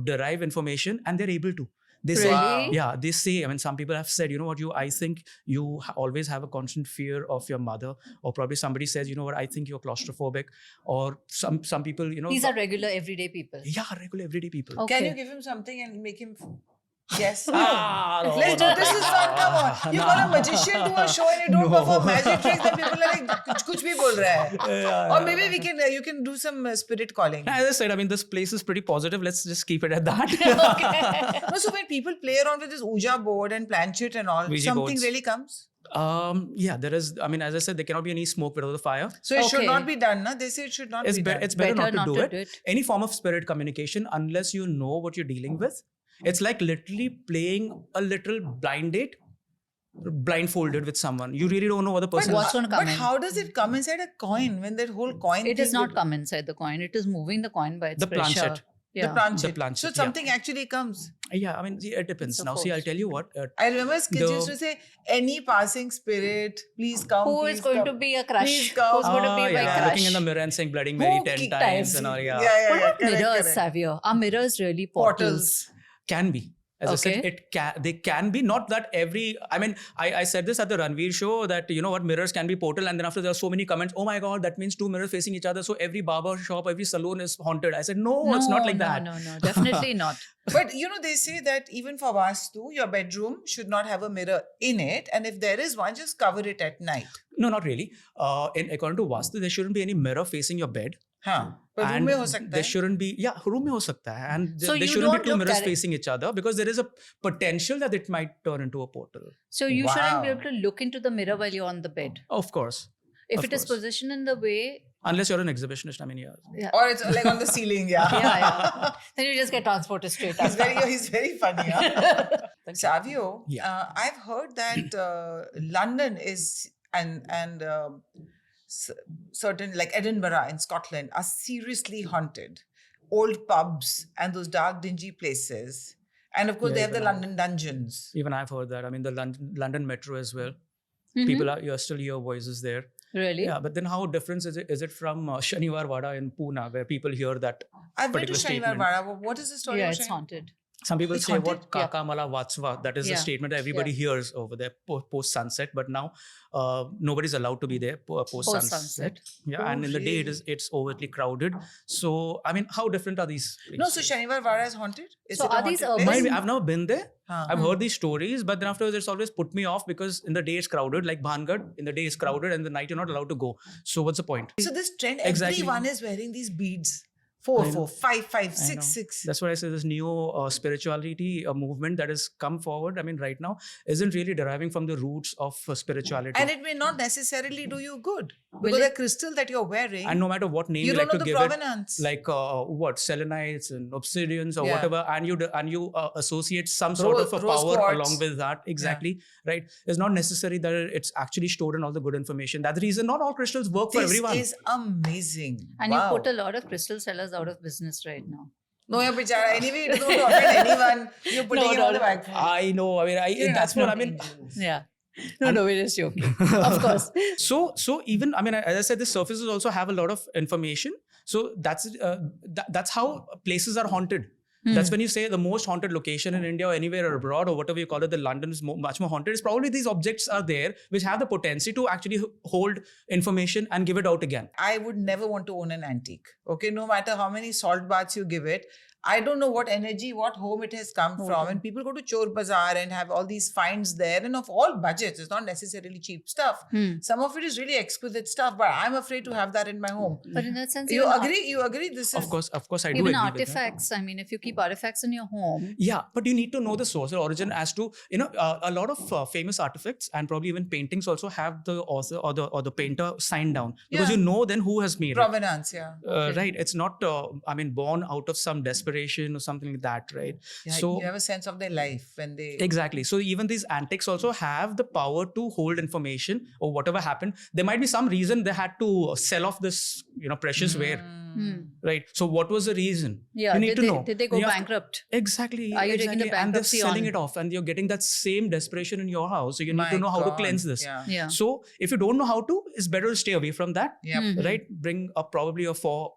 Speaker 1: derive information, and they're able to. They say,
Speaker 3: Really?
Speaker 1: yeah, they say, I mean, some people have said, you know what, I think you always have a constant fear of your mother, or probably somebody says, you know what, I think you're claustrophobic, or some people,
Speaker 3: These are regular, everyday people.
Speaker 1: yeah, regular everyday people.
Speaker 3: Okay.
Speaker 2: Can you give him something and make him guess?
Speaker 1: Ah, no,
Speaker 2: Let's do
Speaker 1: no,
Speaker 2: this. Is fun. Come on. You got a magician to a show and you don't perform magic tricks. Then people are like, kuch bhi bol raha hai. Or maybe you can do some spirit calling.
Speaker 1: As I said, I mean, this place is pretty positive. Let's just keep it at that.
Speaker 2: No, so when people play around with this Ouija board and planchette and all,
Speaker 1: Ouija
Speaker 2: something
Speaker 1: boards.
Speaker 2: really comes.
Speaker 1: Yeah, there is. I mean, as I said, there cannot be any smoke without the fire.
Speaker 2: So it should
Speaker 3: Okay.
Speaker 2: not be done, na? They say it should not be done.
Speaker 1: It's better not to do it. Any form of spirit communication, unless you know what you're dealing with. It's like literally playing a little blind date, blindfolded with someone. You really don't know what the person
Speaker 3: what's
Speaker 1: is.
Speaker 3: going to come
Speaker 2: But
Speaker 3: in?
Speaker 2: how does it come inside a coin when that whole coin
Speaker 3: It
Speaker 2: thing
Speaker 3: does not
Speaker 2: would-
Speaker 3: come inside the coin. It is moving the coin by its
Speaker 1: The
Speaker 3: pressure.
Speaker 1: planchette.
Speaker 3: Yeah.
Speaker 2: The planchette.
Speaker 1: The planchette,
Speaker 2: So
Speaker 1: yeah.
Speaker 2: something actually comes.
Speaker 1: Yeah, I mean, see, it depends.
Speaker 3: It's a
Speaker 1: Now, see, I'll
Speaker 3: force.
Speaker 1: tell you what.
Speaker 2: I remember as kids
Speaker 1: The-
Speaker 2: used to say, any passing spirit, please come.
Speaker 3: Who
Speaker 2: please
Speaker 3: is going
Speaker 2: come.
Speaker 3: to be a crush?
Speaker 2: Please come.
Speaker 3: Who's going to be my
Speaker 1: yeah,
Speaker 3: crush?
Speaker 1: looking in the mirror and saying Bloody Mary
Speaker 3: Who
Speaker 1: 10
Speaker 3: kicked
Speaker 1: times
Speaker 3: times?
Speaker 1: and all, yeah.
Speaker 2: Yeah,
Speaker 3: What about
Speaker 2: correct,
Speaker 3: mirrors,
Speaker 2: correct.
Speaker 3: Savio? Are mirrors really portals?
Speaker 1: Can be. As I said, they can be. Not that every. I mean, I said this at the Ranveer show that mirrors can be portal, and then after there are so many comments. Oh my God, that means two mirrors facing each other. So every barber shop, every salon is haunted. I said no, it's not like that.
Speaker 3: No, definitely not.
Speaker 2: But they say that even for Vastu, your bedroom should not have a mirror in it. And if there is one, just cover it at night.
Speaker 1: No, not really. According to Vastu, there shouldn't be any mirror facing your bed.
Speaker 2: Huh. But room
Speaker 1: And
Speaker 2: mein ho sakta
Speaker 1: there
Speaker 2: hai.
Speaker 1: shouldn't be, room mein ho sakta hai. And
Speaker 3: So
Speaker 1: there
Speaker 3: you
Speaker 1: shouldn't be
Speaker 3: don't
Speaker 1: two
Speaker 3: look
Speaker 1: mirrors
Speaker 3: direct-
Speaker 1: facing each other, because there is a potential that it might turn into a portal.
Speaker 3: So you shouldn't be
Speaker 2: Wow.
Speaker 3: able to look into the mirror while you're on the bed.
Speaker 1: Of course.
Speaker 3: If
Speaker 1: Of
Speaker 3: it is
Speaker 1: course.
Speaker 3: positioned in the way,
Speaker 1: Unless you're an exhibitionist, I mean, yeah.
Speaker 2: Or it's like on the ceiling, yeah.
Speaker 3: yeah. Then you just get transported straight up.
Speaker 2: He's very funny. Huh? Savio,
Speaker 1: Yeah.
Speaker 2: I've heard that London is and certain like Edinburgh in Scotland are seriously haunted. Old pubs and those dark, dingy places. And of course,
Speaker 1: Yeah,
Speaker 2: they have the
Speaker 1: even I-
Speaker 2: London dungeons.
Speaker 1: Even I've heard that. I mean, the London Metro as well.
Speaker 3: Mhm.
Speaker 1: People you still hear voices there.
Speaker 3: Really?
Speaker 1: Yeah, but then how different is it? Is it from Shaniwar Vada in Pune, where people hear that?
Speaker 2: I've been to
Speaker 1: particular
Speaker 2: Shaniwar
Speaker 1: statement?
Speaker 2: Vada. What is the story
Speaker 3: Yeah,
Speaker 2: of
Speaker 3: it's
Speaker 2: Shaniwar?
Speaker 3: haunted.
Speaker 1: Some people
Speaker 2: It's
Speaker 1: say
Speaker 2: haunted?
Speaker 1: what Kaka Mala Vatsva. That is the
Speaker 3: Yeah.
Speaker 1: statement that everybody hears over there post sunset. But now nobody's allowed to be there post sunset.
Speaker 3: Post-sunset.
Speaker 1: Yeah,
Speaker 2: Oh,
Speaker 1: and in the day
Speaker 2: really?
Speaker 1: it's overtly crowded. So I mean, how different are these places?
Speaker 2: No, so Shaniwar Vada is haunted? Is
Speaker 3: So
Speaker 2: it a
Speaker 3: are these
Speaker 2: haunted
Speaker 3: urban-
Speaker 2: place?
Speaker 1: I've never been there.
Speaker 2: Huh.
Speaker 1: I've heard these stories, but then afterwards it's always put me off, because in the day it's crowded, like Bhangad. In the day it's crowded, and the night you're not allowed to go. So what's the point?
Speaker 2: So this trend,
Speaker 1: Exactly.
Speaker 2: everyone is wearing these beads. 4,
Speaker 1: I know.
Speaker 2: 4, 5, 5,
Speaker 1: I
Speaker 2: 6,
Speaker 1: know.
Speaker 2: 6.
Speaker 1: That's why I say this new spirituality movement that has come forward. I mean, right now isn't really deriving from the roots of spirituality.
Speaker 2: And it may not necessarily do you good.
Speaker 3: Will
Speaker 2: Because
Speaker 3: it?
Speaker 2: the crystal that you're wearing,
Speaker 1: And no matter what name
Speaker 2: you
Speaker 1: you
Speaker 2: don't
Speaker 1: like
Speaker 2: know
Speaker 1: to
Speaker 2: the
Speaker 1: give it,
Speaker 2: provenance.
Speaker 1: like what selenites and obsidians or
Speaker 2: Yeah.
Speaker 1: whatever, and you associate some sort of a
Speaker 2: Rose
Speaker 1: power
Speaker 2: quartz.
Speaker 1: along with that. Exactly, right? It's not necessary that it's actually stored in all the good information. That's the reason not all crystals work for
Speaker 2: this
Speaker 1: everyone.
Speaker 2: is amazing.
Speaker 3: And
Speaker 2: Wow.
Speaker 3: you put a lot of crystal sellers out of business right now.
Speaker 2: No, you're bichara. Anyway, you don't offend anyone. You're putting it on the back.
Speaker 1: I know. I mean, that's what I mean.
Speaker 3: Yeah. No, we're just joking. Of course.
Speaker 1: So even, I mean, as I said, the surfaces also have a lot of information. So that's how places are haunted. That's when you say the most haunted location in India or anywhere abroad or whatever you call it, the London is much more haunted. It's probably these objects are there which have the potency to actually hold information and give it out again.
Speaker 2: I would never want to own an antique. Okay, no matter how many salt baths you give it, I don't know what energy, what home it has come from. And people go to Chor Bazaar and have all these finds there, and of all budgets. It's not necessarily cheap stuff. Some of it is really exquisite stuff, but I'm afraid to have that in my home.
Speaker 3: But in that sense,
Speaker 2: You
Speaker 3: even
Speaker 2: agree? You agree? This is
Speaker 1: Of course, I do
Speaker 3: even
Speaker 1: agree with that.
Speaker 3: artifacts. I mean, if you keep artifacts in your home,
Speaker 1: Yeah, but you need to know the source or origin as to, a lot of famous artifacts and probably even paintings also have the author or the painter signed down, because
Speaker 2: Yeah.
Speaker 1: you know then who has made it.
Speaker 2: provenance. Yeah.
Speaker 1: Right, it's not born out of some desperate inspiration or something like that, right?
Speaker 2: Yeah,
Speaker 1: So
Speaker 2: you have a sense of their life when they...
Speaker 1: exactly. So even these antics also have the power to hold information or whatever happened. There might be some reason they had to sell off this, precious ware, right? So what was the reason?
Speaker 3: Yeah.
Speaker 1: You need to know.
Speaker 3: Did they go
Speaker 1: You have to-
Speaker 3: bankrupt?
Speaker 1: Exactly.
Speaker 3: Are you taking the
Speaker 1: exactly. And they're
Speaker 3: bankruptcy
Speaker 1: selling
Speaker 3: on?
Speaker 1: it off, and you're getting that same desperation in your house. So you need
Speaker 2: My
Speaker 1: to know how to
Speaker 2: God,
Speaker 1: cleanse this.
Speaker 2: Yeah.
Speaker 1: So if you don't know how to, it's better to stay away from that,
Speaker 2: Yep.
Speaker 1: right? Bring up probably a four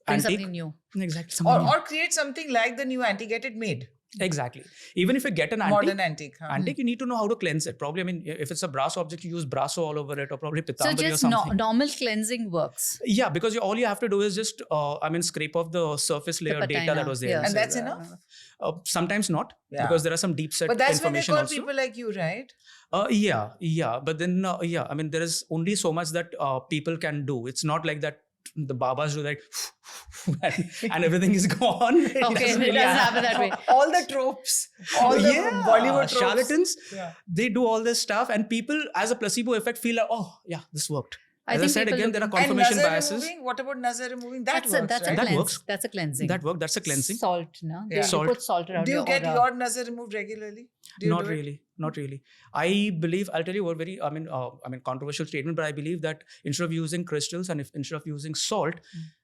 Speaker 3: Bring
Speaker 1: antique.
Speaker 3: something new.
Speaker 1: Exactly. something new.
Speaker 2: Or create something like the new antique, get it made.
Speaker 1: Exactly. Even if you get an antique,
Speaker 2: Modern antique. Huh?
Speaker 1: you need to know how to cleanse it. Probably, I mean, if it's a brass object, you use brasso all over it, or probably
Speaker 3: So
Speaker 1: pitambari or
Speaker 3: just
Speaker 1: something.
Speaker 3: normal cleansing works.
Speaker 1: Yeah, because all you have to do is just, scrape off the surface layer
Speaker 3: The
Speaker 1: data
Speaker 3: patina,
Speaker 1: that was there.
Speaker 3: yeah.
Speaker 2: And
Speaker 1: inside
Speaker 2: that's
Speaker 1: that.
Speaker 2: enough?
Speaker 1: Sometimes not,
Speaker 2: Yeah.
Speaker 1: because there are some deep set
Speaker 2: But that's when they
Speaker 1: information
Speaker 2: call
Speaker 1: also.
Speaker 2: people like you, right?
Speaker 1: Yeah. But then, I mean, there is only so much that people can do. It's not like that the babas do like and everything is gone.
Speaker 3: Okay, it doesn't happen that way.
Speaker 2: All the tropes, all the Bollywood tropes.
Speaker 1: Charlatans,
Speaker 2: Yeah.
Speaker 1: they do all this stuff, and people, as a placebo effect, feel like, oh, yeah, this worked.
Speaker 3: I
Speaker 1: As I
Speaker 3: think
Speaker 1: said
Speaker 3: people
Speaker 1: again, there are
Speaker 3: look-
Speaker 2: And
Speaker 1: confirmation
Speaker 2: nazar
Speaker 1: biases.
Speaker 2: removing, what about nazar removing? That
Speaker 3: That's
Speaker 2: works,
Speaker 3: a
Speaker 2: right?
Speaker 1: That
Speaker 3: cleanse.
Speaker 1: works.
Speaker 3: That's a cleansing.
Speaker 1: That work. That's a cleansing.
Speaker 3: Salt, no?
Speaker 2: Yeah.
Speaker 3: You
Speaker 1: Salt.
Speaker 3: put salt around
Speaker 2: Do you get
Speaker 3: aura.
Speaker 2: your nazar removed regularly? Do you
Speaker 1: Not
Speaker 2: do it?
Speaker 1: really. Not really. I believe, I'll tell you what very, controversial statement, but I believe that instead of using crystals and instead of using salt,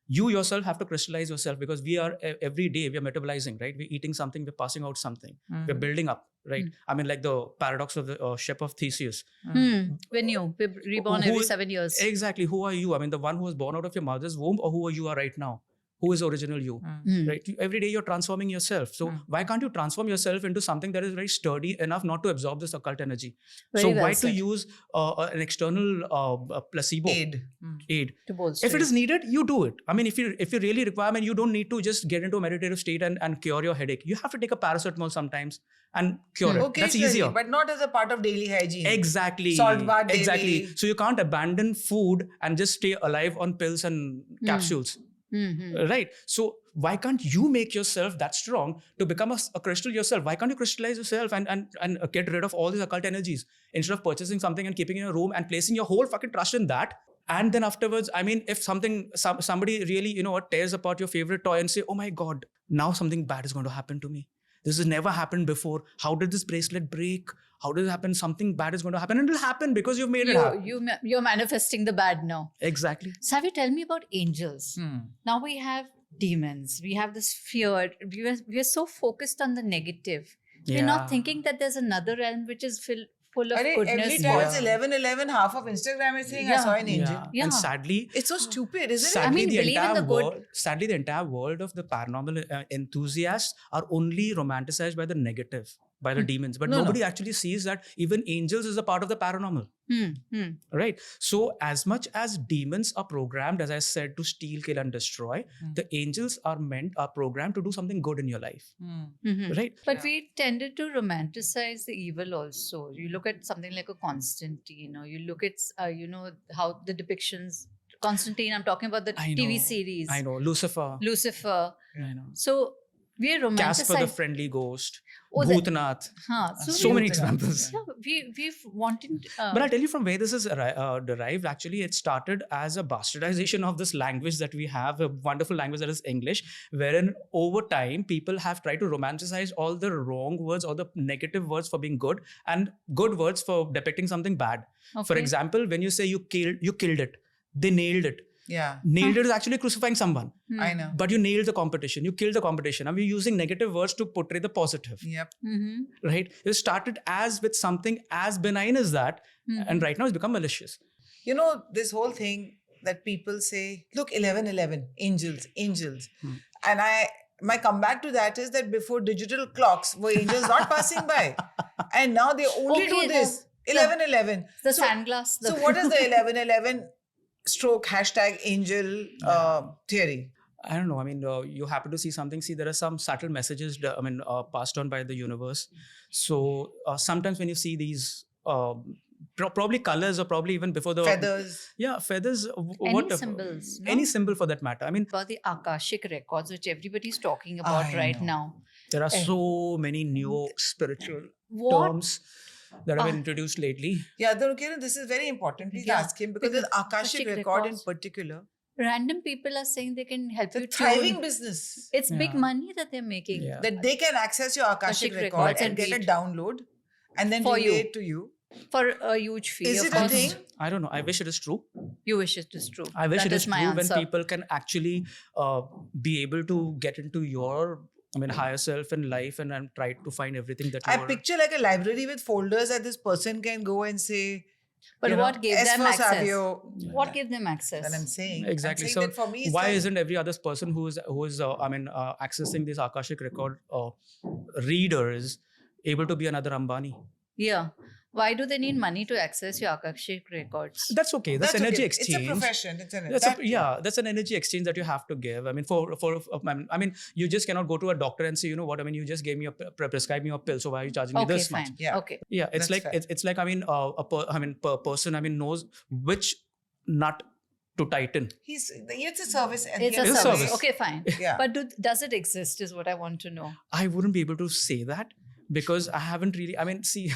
Speaker 1: you yourself have to crystallize yourself, because we are every day we are metabolizing, right? We're eating something, we're passing out something, we're building up, right? I mean, like the paradox of the ship of Theseus.
Speaker 3: We're new. We're reborn
Speaker 1: Who-
Speaker 3: every 7 years.
Speaker 1: Exactly. Who are you? I mean, the one who was born out of your mother's womb, or who you are right now? Who is original you? Right? Every day you're transforming yourself. So why can't you transform yourself into something that is very sturdy enough not to absorb this occult energy?
Speaker 3: Very
Speaker 1: so
Speaker 3: well
Speaker 1: why
Speaker 3: said.
Speaker 1: to use an external placebo
Speaker 2: Aid.
Speaker 1: aid?
Speaker 3: To bolster
Speaker 1: If it is needed, you do it. I mean, if you really require, you don't need to just get into a meditative state and cure your headache. You have to take a paracetamol sometimes and cure it. That's
Speaker 2: Occasionally,
Speaker 1: easier.
Speaker 2: but not as a part of daily hygiene.
Speaker 1: Exactly.
Speaker 2: Salt bath daily.
Speaker 1: Exactly. So you can't abandon food and just stay alive on pills and capsules. Right. So why can't you make yourself that strong to become a crystal yourself? Why can't you crystallize yourself and get rid of all these occult energies instead of purchasing something and keeping it in a room and placing your whole fucking trust in that? And then afterwards, I mean, if somebody really, tears apart your favorite toy and say, oh my God, now something bad is going to happen to me. This has never happened before. How did this bracelet break? How did it happen? Something bad is going to happen. And it'll happen because you've made it happen.
Speaker 3: You're manifesting the bad now.
Speaker 1: Exactly.
Speaker 3: Savio, tell me about angels. Now we have demons. We have this fear. We are so focused on the negative. We're not thinking that there's another realm which is full of
Speaker 2: Every
Speaker 3: goodness.
Speaker 2: time it's 11:11, half of Instagram is saying, I saw an angel.
Speaker 3: Yeah.
Speaker 1: And sadly,
Speaker 2: It's so stupid, isn't it?
Speaker 1: sadly, the
Speaker 3: believe in
Speaker 1: entire
Speaker 3: the good.
Speaker 1: world, sadly, the entire world of the paranormal enthusiasts are only romanticized by the negative, by the demons. But nobody actually sees that even angels is a part of the paranormal. Right? So as much as demons are programmed, as I said, to steal, kill, and destroy, the angels are programmed to do something good in your life. Right?
Speaker 3: But we tended to romanticize the evil also. You look at something like a Constantine, you look at, how the depictions, Constantine, I'm talking about the TV series.
Speaker 1: I know. Lucifer. I know.
Speaker 3: So we're romanticizing.
Speaker 1: Casper the Friendly Ghost.
Speaker 3: Oh, that-
Speaker 1: Bhootnath.
Speaker 3: So
Speaker 1: many examples.
Speaker 3: we've wanted.
Speaker 1: But I'll tell you from where this is derived. Actually, it started as a bastardization of this language that we have, a wonderful language that is English, wherein over time, people have tried to romanticize all the wrong words, all the negative words for being good, and good words for depicting something bad. For
Speaker 3: Okay.
Speaker 1: example, when you say you killed it, they nailed it.
Speaker 2: Yeah,
Speaker 1: Nailed it is actually crucifying someone.
Speaker 2: I know.
Speaker 1: But you nailed the competition. You killed the competition. And we're using negative words to portray the positive.
Speaker 2: Yep.
Speaker 1: Right? It started as with something as benign as that. And right now it's become malicious.
Speaker 2: This whole thing that people say, look, 11:11, angels. And my comeback to that is that before digital clocks were angels not passing by. And now they only do this. 11:11.
Speaker 3: The sandglass.
Speaker 2: So what is the 11:11 stroke #angel theory?
Speaker 1: I don't know. I mean, you happen to see something. See, there are some subtle messages, passed on by the universe. So sometimes when you see these, probably colors or probably even before the...
Speaker 2: Feathers.
Speaker 1: Yeah, feathers.
Speaker 3: Any symbols. No?
Speaker 1: Any symbol for that matter. I mean,
Speaker 3: About the Akashic records, which everybody's talking about right now.
Speaker 1: there are so many new spiritual
Speaker 3: What?
Speaker 1: terms that have been introduced lately.
Speaker 2: Yeah, Kiran, this is very important. Please ask him because the Akashic record in particular
Speaker 3: random people are saying they can help
Speaker 2: It's a
Speaker 3: you
Speaker 2: thriving
Speaker 3: tune.
Speaker 2: business.
Speaker 3: It's big
Speaker 1: Yeah.
Speaker 3: money that they're making.
Speaker 1: Yeah.
Speaker 2: That they can access your Akashic
Speaker 3: Akashic
Speaker 2: record
Speaker 3: records
Speaker 2: and
Speaker 3: and
Speaker 2: get a
Speaker 3: read.
Speaker 2: download and then
Speaker 3: For
Speaker 2: relay
Speaker 3: you.
Speaker 2: it to you.
Speaker 3: For a huge fee.
Speaker 2: Is
Speaker 3: of
Speaker 2: it a
Speaker 3: course.
Speaker 2: thing?
Speaker 1: I don't know. I wish it is true.
Speaker 3: You wish it is true.
Speaker 1: I wish
Speaker 3: That
Speaker 1: it is
Speaker 3: my
Speaker 1: true
Speaker 3: answer.
Speaker 1: when people can actually be able to get into your, higher self in life and try to find everything that you
Speaker 2: I
Speaker 1: are.
Speaker 2: picture like a library with folders that this person can go and say,
Speaker 3: But
Speaker 2: you know,
Speaker 3: what gave
Speaker 2: S
Speaker 3: them
Speaker 2: for
Speaker 3: access?
Speaker 2: Savio.
Speaker 3: What gave them access?
Speaker 2: And I'm saying,
Speaker 1: Exactly.
Speaker 2: I'm
Speaker 1: So
Speaker 2: saying that for me, it's
Speaker 1: why
Speaker 2: like,
Speaker 1: isn't every other person who is accessing this Akashic record readers able to be another Ambani?
Speaker 3: Yeah. Why do they need money to access your Akashic records?
Speaker 1: That's okay. That's energy
Speaker 2: okay.
Speaker 1: exchange.
Speaker 2: It's a profession. It's an
Speaker 1: That's an energy exchange that you have to give. You just cannot go to a doctor and say, you know what, you just gave me prescribe me a pill, so why are you charging me
Speaker 3: Okay,
Speaker 1: this much?
Speaker 3: fine.
Speaker 2: Yeah.
Speaker 3: Okay.
Speaker 1: Yeah, it's
Speaker 2: That's
Speaker 1: like
Speaker 2: fair.
Speaker 1: it's like per person knows which nut to tighten.
Speaker 2: It's a service. at the
Speaker 3: It's
Speaker 2: end
Speaker 3: a
Speaker 2: of the
Speaker 3: service.
Speaker 2: day.
Speaker 3: Okay, fine.
Speaker 2: Yeah.
Speaker 3: But does it exist is what I want to know.
Speaker 1: I wouldn't be able to say that because I haven't really. See,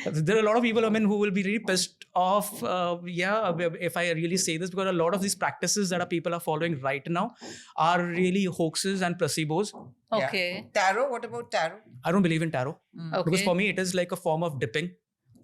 Speaker 1: there are a lot of people who will be really pissed off. If I really say this, because a lot of these practices that people are following right now are really hoaxes and placebos.
Speaker 2: Yeah.
Speaker 3: Okay.
Speaker 2: Tarot, what about tarot?
Speaker 1: I don't believe in tarot
Speaker 3: Okay.
Speaker 1: because for me it is like a form of dipping.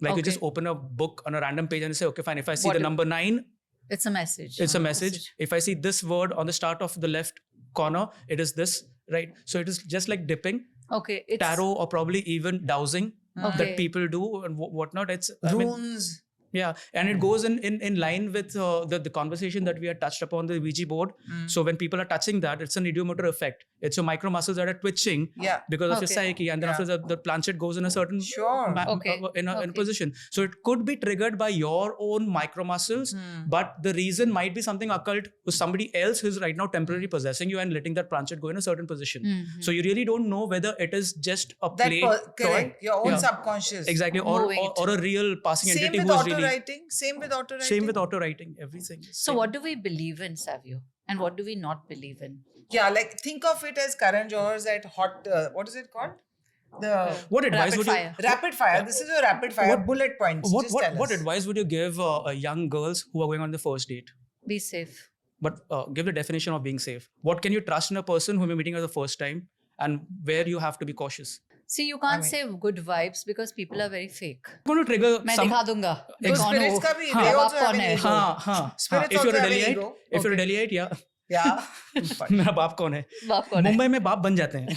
Speaker 1: Like you just
Speaker 3: Okay.
Speaker 1: open a book on a random page and you say, okay, fine. If I see
Speaker 3: What
Speaker 1: the
Speaker 3: do-
Speaker 1: number 9,
Speaker 3: It's a message.
Speaker 1: it's a message. If I see this word on the start of the left corner, it is this, right? So it is just like dipping,
Speaker 3: Okay. It's
Speaker 1: tarot, or probably even dowsing
Speaker 3: Okay.
Speaker 1: that people do and whatnot. It's
Speaker 2: Runes.
Speaker 1: yeah, and it goes in line with the conversation that we had touched upon the Ouija board. So when people are touching that, it's an idiomotor effect. It's your micro muscles that are twitching
Speaker 2: Yeah.
Speaker 1: because of your
Speaker 3: Okay.
Speaker 1: psyche, and then
Speaker 2: Yeah.
Speaker 1: after the planchette goes in a certain
Speaker 2: Sure.
Speaker 3: Okay.
Speaker 1: in a
Speaker 3: Okay.
Speaker 1: position. So it could be triggered by your own micro muscles, but the reason might be something occult with somebody else who's right now temporarily possessing you and letting that planchette go in a certain position.
Speaker 3: Mhm.
Speaker 1: So you really don't know whether it is just a
Speaker 2: That
Speaker 1: play
Speaker 2: correct.
Speaker 1: toy.
Speaker 2: Your own
Speaker 1: Yeah.
Speaker 2: subconscious.
Speaker 1: Exactly,
Speaker 3: Moving it.
Speaker 1: or a real passing
Speaker 2: Same
Speaker 1: entity
Speaker 2: with
Speaker 1: who's
Speaker 2: auto
Speaker 1: really
Speaker 2: writing. Same with auto writing.
Speaker 1: same with auto writing. Everything. is
Speaker 3: So
Speaker 1: same.
Speaker 3: what do we believe in, Savio? And what do we not believe in?
Speaker 2: Yeah, like think of it as Karan Johar's at hot. What is it called? The
Speaker 1: What advice
Speaker 3: Rapid
Speaker 1: would
Speaker 3: fire.
Speaker 2: rapid fire. This is your rapid fire bullet points.
Speaker 1: you?
Speaker 2: Just tell
Speaker 1: What
Speaker 2: us.
Speaker 1: advice would you give young girls who are going on the first date?
Speaker 3: Be safe.
Speaker 1: But give the definition of being safe. What can you trust in a person whom you're meeting for the first time, and where you have to be cautious?
Speaker 3: See, you can't say good vibes because people are very fake.
Speaker 1: I'm going to trigger
Speaker 3: मैं
Speaker 1: some.
Speaker 3: दिखा दूंगा.
Speaker 2: Good
Speaker 3: कौन
Speaker 2: spirits
Speaker 3: हो?
Speaker 2: का भी,
Speaker 3: हाँ,
Speaker 2: they
Speaker 3: बाप
Speaker 2: also have
Speaker 3: कौन
Speaker 2: an
Speaker 3: है?
Speaker 2: ego.
Speaker 1: हाँ.
Speaker 2: Spirits
Speaker 1: If
Speaker 2: also
Speaker 1: you're a
Speaker 2: have an
Speaker 1: Delhiite,
Speaker 2: ego.
Speaker 1: if you're a
Speaker 2: Okay.
Speaker 1: Delhiite, yeah.
Speaker 2: Yeah.
Speaker 1: मेरा बाप कौन है?
Speaker 3: बाप कौन है?
Speaker 1: मुंबई में बाप बन जाते हैं.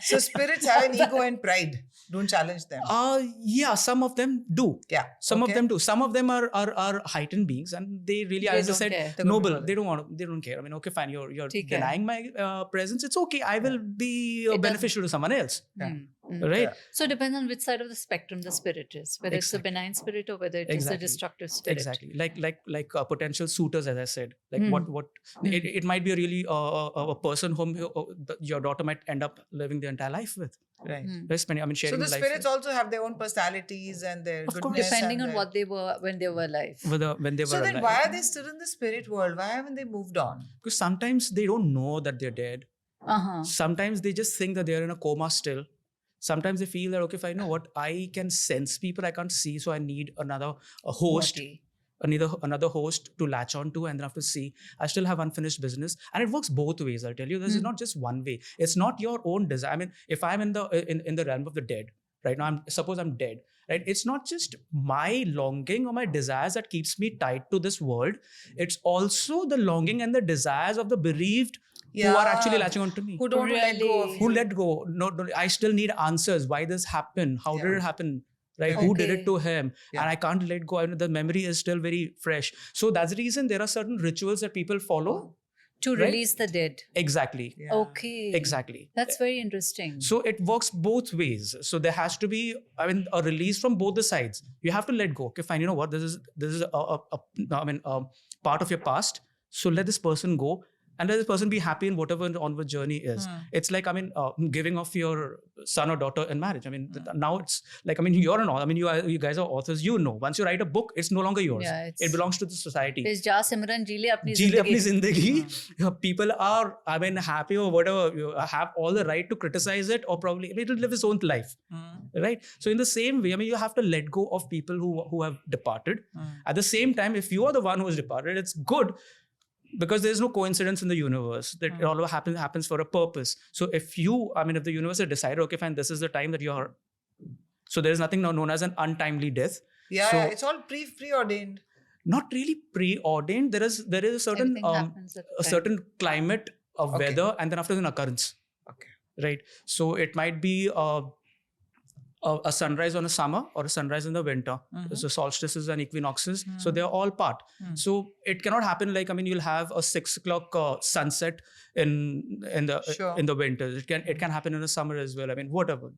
Speaker 2: So spirits have an ego and pride. Don't challenge them.
Speaker 1: Yeah, some of them do.
Speaker 2: Yeah.
Speaker 1: Some of
Speaker 2: Okay.
Speaker 1: them do. Some of them are heightened beings, and they really,
Speaker 3: They
Speaker 1: as I
Speaker 3: don't
Speaker 1: said,
Speaker 3: care.
Speaker 2: They don't
Speaker 1: noble.
Speaker 2: bother.
Speaker 1: They don't care. Okay, fine. You're
Speaker 3: ठीक है.
Speaker 1: denying my presence. It's okay. I will be
Speaker 3: It
Speaker 1: beneficial to someone else,
Speaker 2: Yeah.
Speaker 1: right?
Speaker 2: Yeah.
Speaker 3: So it depends on which side of the spectrum the spirit is, whether it's a
Speaker 1: Exactly.
Speaker 3: benign spirit or whether it is a
Speaker 1: Exactly.
Speaker 3: destructive spirit.
Speaker 1: Exactly. Like potential suitors, as I said. Like
Speaker 3: Hmm.
Speaker 1: what it might be a really a person whom your daughter might end up living their entire life with.
Speaker 2: Right.
Speaker 1: Right? Spending,
Speaker 2: So
Speaker 1: sharing
Speaker 2: the
Speaker 1: life
Speaker 2: spirits also have their own personalities and their
Speaker 1: Of course.
Speaker 2: goodness.
Speaker 3: Depending
Speaker 2: and
Speaker 3: on
Speaker 2: their-
Speaker 3: what they were when they were alive.
Speaker 1: when they were
Speaker 2: So then
Speaker 1: alive.
Speaker 2: why are they still in the spirit world? Why haven't they moved on?
Speaker 1: Because sometimes they don't know that they're dead.
Speaker 3: Uh-huh.
Speaker 1: Sometimes they just think that they're in a coma still. Sometimes they feel that, okay, if I know what, I can sense people I can't see, so I need a host,
Speaker 3: Body.
Speaker 1: another host to latch on to, and then I have to see. I still have unfinished business, and it works both ways. I'll tell you, this is not just one way. It's not your own desire. If I'm in the realm of the dead right now, suppose I'm dead, right? It's not just my longing or my desires that keeps me tied to this world. It's also the longing and the desires of the bereaved who are actually
Speaker 2: Yeah.
Speaker 1: latching on to me.
Speaker 2: Who don't let go of
Speaker 3: Really?
Speaker 1: Who
Speaker 2: you.
Speaker 1: let go? No, I still need answers. Why this happened? How did
Speaker 2: Yeah.
Speaker 1: it happen? Right? Who did
Speaker 3: Okay.
Speaker 1: it to him?
Speaker 2: Yeah.
Speaker 1: And I can't let go. The memory is still very fresh. So that's the reason there are certain rituals that people follow.
Speaker 3: To
Speaker 1: Right?
Speaker 3: release the dead.
Speaker 1: Exactly.
Speaker 2: Yeah.
Speaker 3: Okay.
Speaker 1: Exactly.
Speaker 3: That's very interesting.
Speaker 1: So it works both ways. So there has to be, a release from both the sides. You have to let go. Okay, fine. You know what? This is a part of your past. So let this person go. And let this person be happy in whatever the onward journey is. It's like, giving off your son or daughter in marriage. Now it's like, you're an author. You guys are authors. Once you write a book, it's no longer yours.
Speaker 3: Yeah,
Speaker 1: It belongs to the society.
Speaker 3: Is Ja Simran ji le apni
Speaker 1: जी ले अपनी
Speaker 3: zindagi.
Speaker 1: जिंदगी. People are, happy or whatever. You have all the right to criticize it, or probably it will live its own life, right? So in the same way, you have to let go of people who have departed. At the same time, if you are the one who has departed, it's good because there's no coincidence in the universe. That it all happens for a purpose. So if the universe had decided, okay, fine, this is the time that you're, so there is nothing now known as an untimely death.
Speaker 2: Yeah,
Speaker 1: So
Speaker 2: it's all preordained.
Speaker 1: not really preordained. There is a certain
Speaker 3: Everything happens at
Speaker 1: a
Speaker 3: the
Speaker 1: certain climate of
Speaker 2: Okay.
Speaker 1: weather, and then after an occurrence.
Speaker 2: Okay.
Speaker 1: Right. So it might be a sunrise on a summer or a sunrise in the winter. So solstices and equinoxes. So they're all part. So it cannot happen like, you'll have a 6 o'clock sunset in
Speaker 2: Sure.
Speaker 1: the winters. It can happen in the summer as well. Whatever.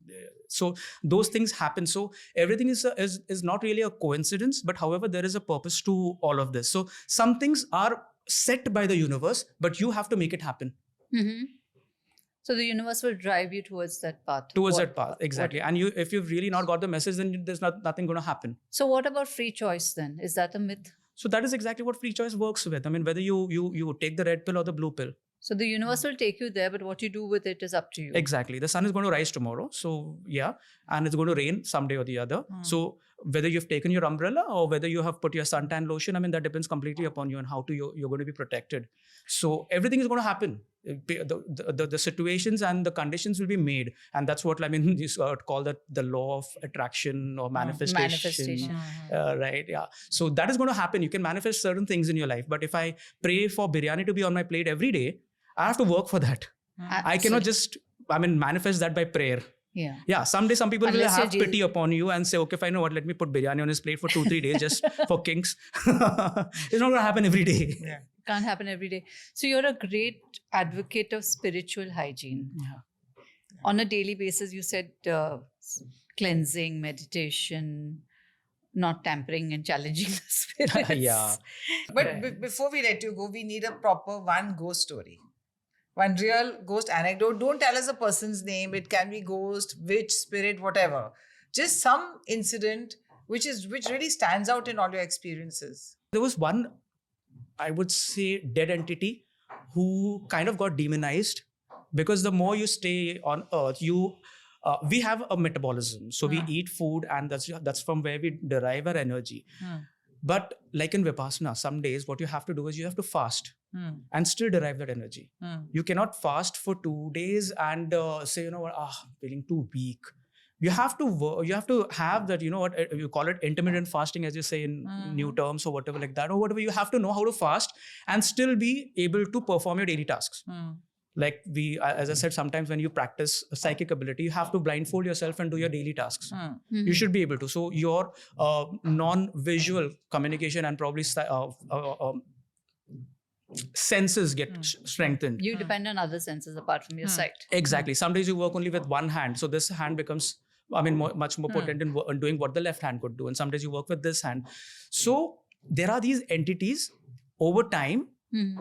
Speaker 1: So those things happen. So everything is not really a coincidence, but however, there is a purpose to all of this. So some things are set by the universe, but you have to make it happen.
Speaker 3: Mm-hmm. So the universe will drive you towards that path.
Speaker 1: Exactly. And if you've really not got the message, then there's nothing going to happen.
Speaker 3: So what about free choice then? Is that a myth?
Speaker 1: So that is exactly what free choice works with. Whether you take the red pill or the blue pill.
Speaker 3: So the universe will take you there, but what you do with it is up to you.
Speaker 1: Exactly. The sun is going to rise tomorrow. So yeah, and it's going to rain someday or the other. So whether you've taken your umbrella or whether you have put your suntan lotion, that depends completely upon you and how you're going to be protected. So everything is going to happen. The situations and the conditions will be made, and that's what you call that the law of attraction or manifestation. Right? Yeah. So that is going to happen. You can manifest certain things in your life, but if I pray for biryani to be on my plate every day, I have to work for that. I cannot just manifest that by prayer. Yeah. Someday some people will have pity upon you and say, okay, fine, let me put biryani on his plate for 2-3 days just for kinks. It's not going to happen every day.
Speaker 2: Yeah.
Speaker 3: Can't happen every day. So you're a great advocate of spiritual hygiene.
Speaker 1: Yeah.
Speaker 3: On a daily basis, you said cleansing, meditation, not tampering and challenging the spirits.
Speaker 1: Yeah.
Speaker 2: But before we let you go, we need a proper one ghost story. One real ghost anecdote. Don't tell us a person's name. It can be ghost, witch, spirit, whatever. Just some incident which really stands out in all your experiences.
Speaker 1: There was one, I would say, dead entity who kind of got demonized, because the more you stay on earth, we have a metabolism. So we eat food, and that's from where we derive our energy. But like in Vipassana, some days what you have to do is you have to fast and still derive that energy. You cannot fast for 2 days and say, I'm feeling too weak. You have to have that, you call it intermittent fasting, as you say in new terms or whatever like that, or whatever. You have to know how to fast and still be able to perform your daily tasks. Like as I said, sometimes when you practice psychic ability, you have to blindfold yourself and do your daily tasks. You should be able to. So your non-visual communication and probably senses get strengthened.
Speaker 3: You depend on other senses apart from your sight.
Speaker 1: Exactly. Some days you work only with one hand. So this hand becomes, much more potent in doing what the left hand could do. And some days you work with this hand. So there are these entities over time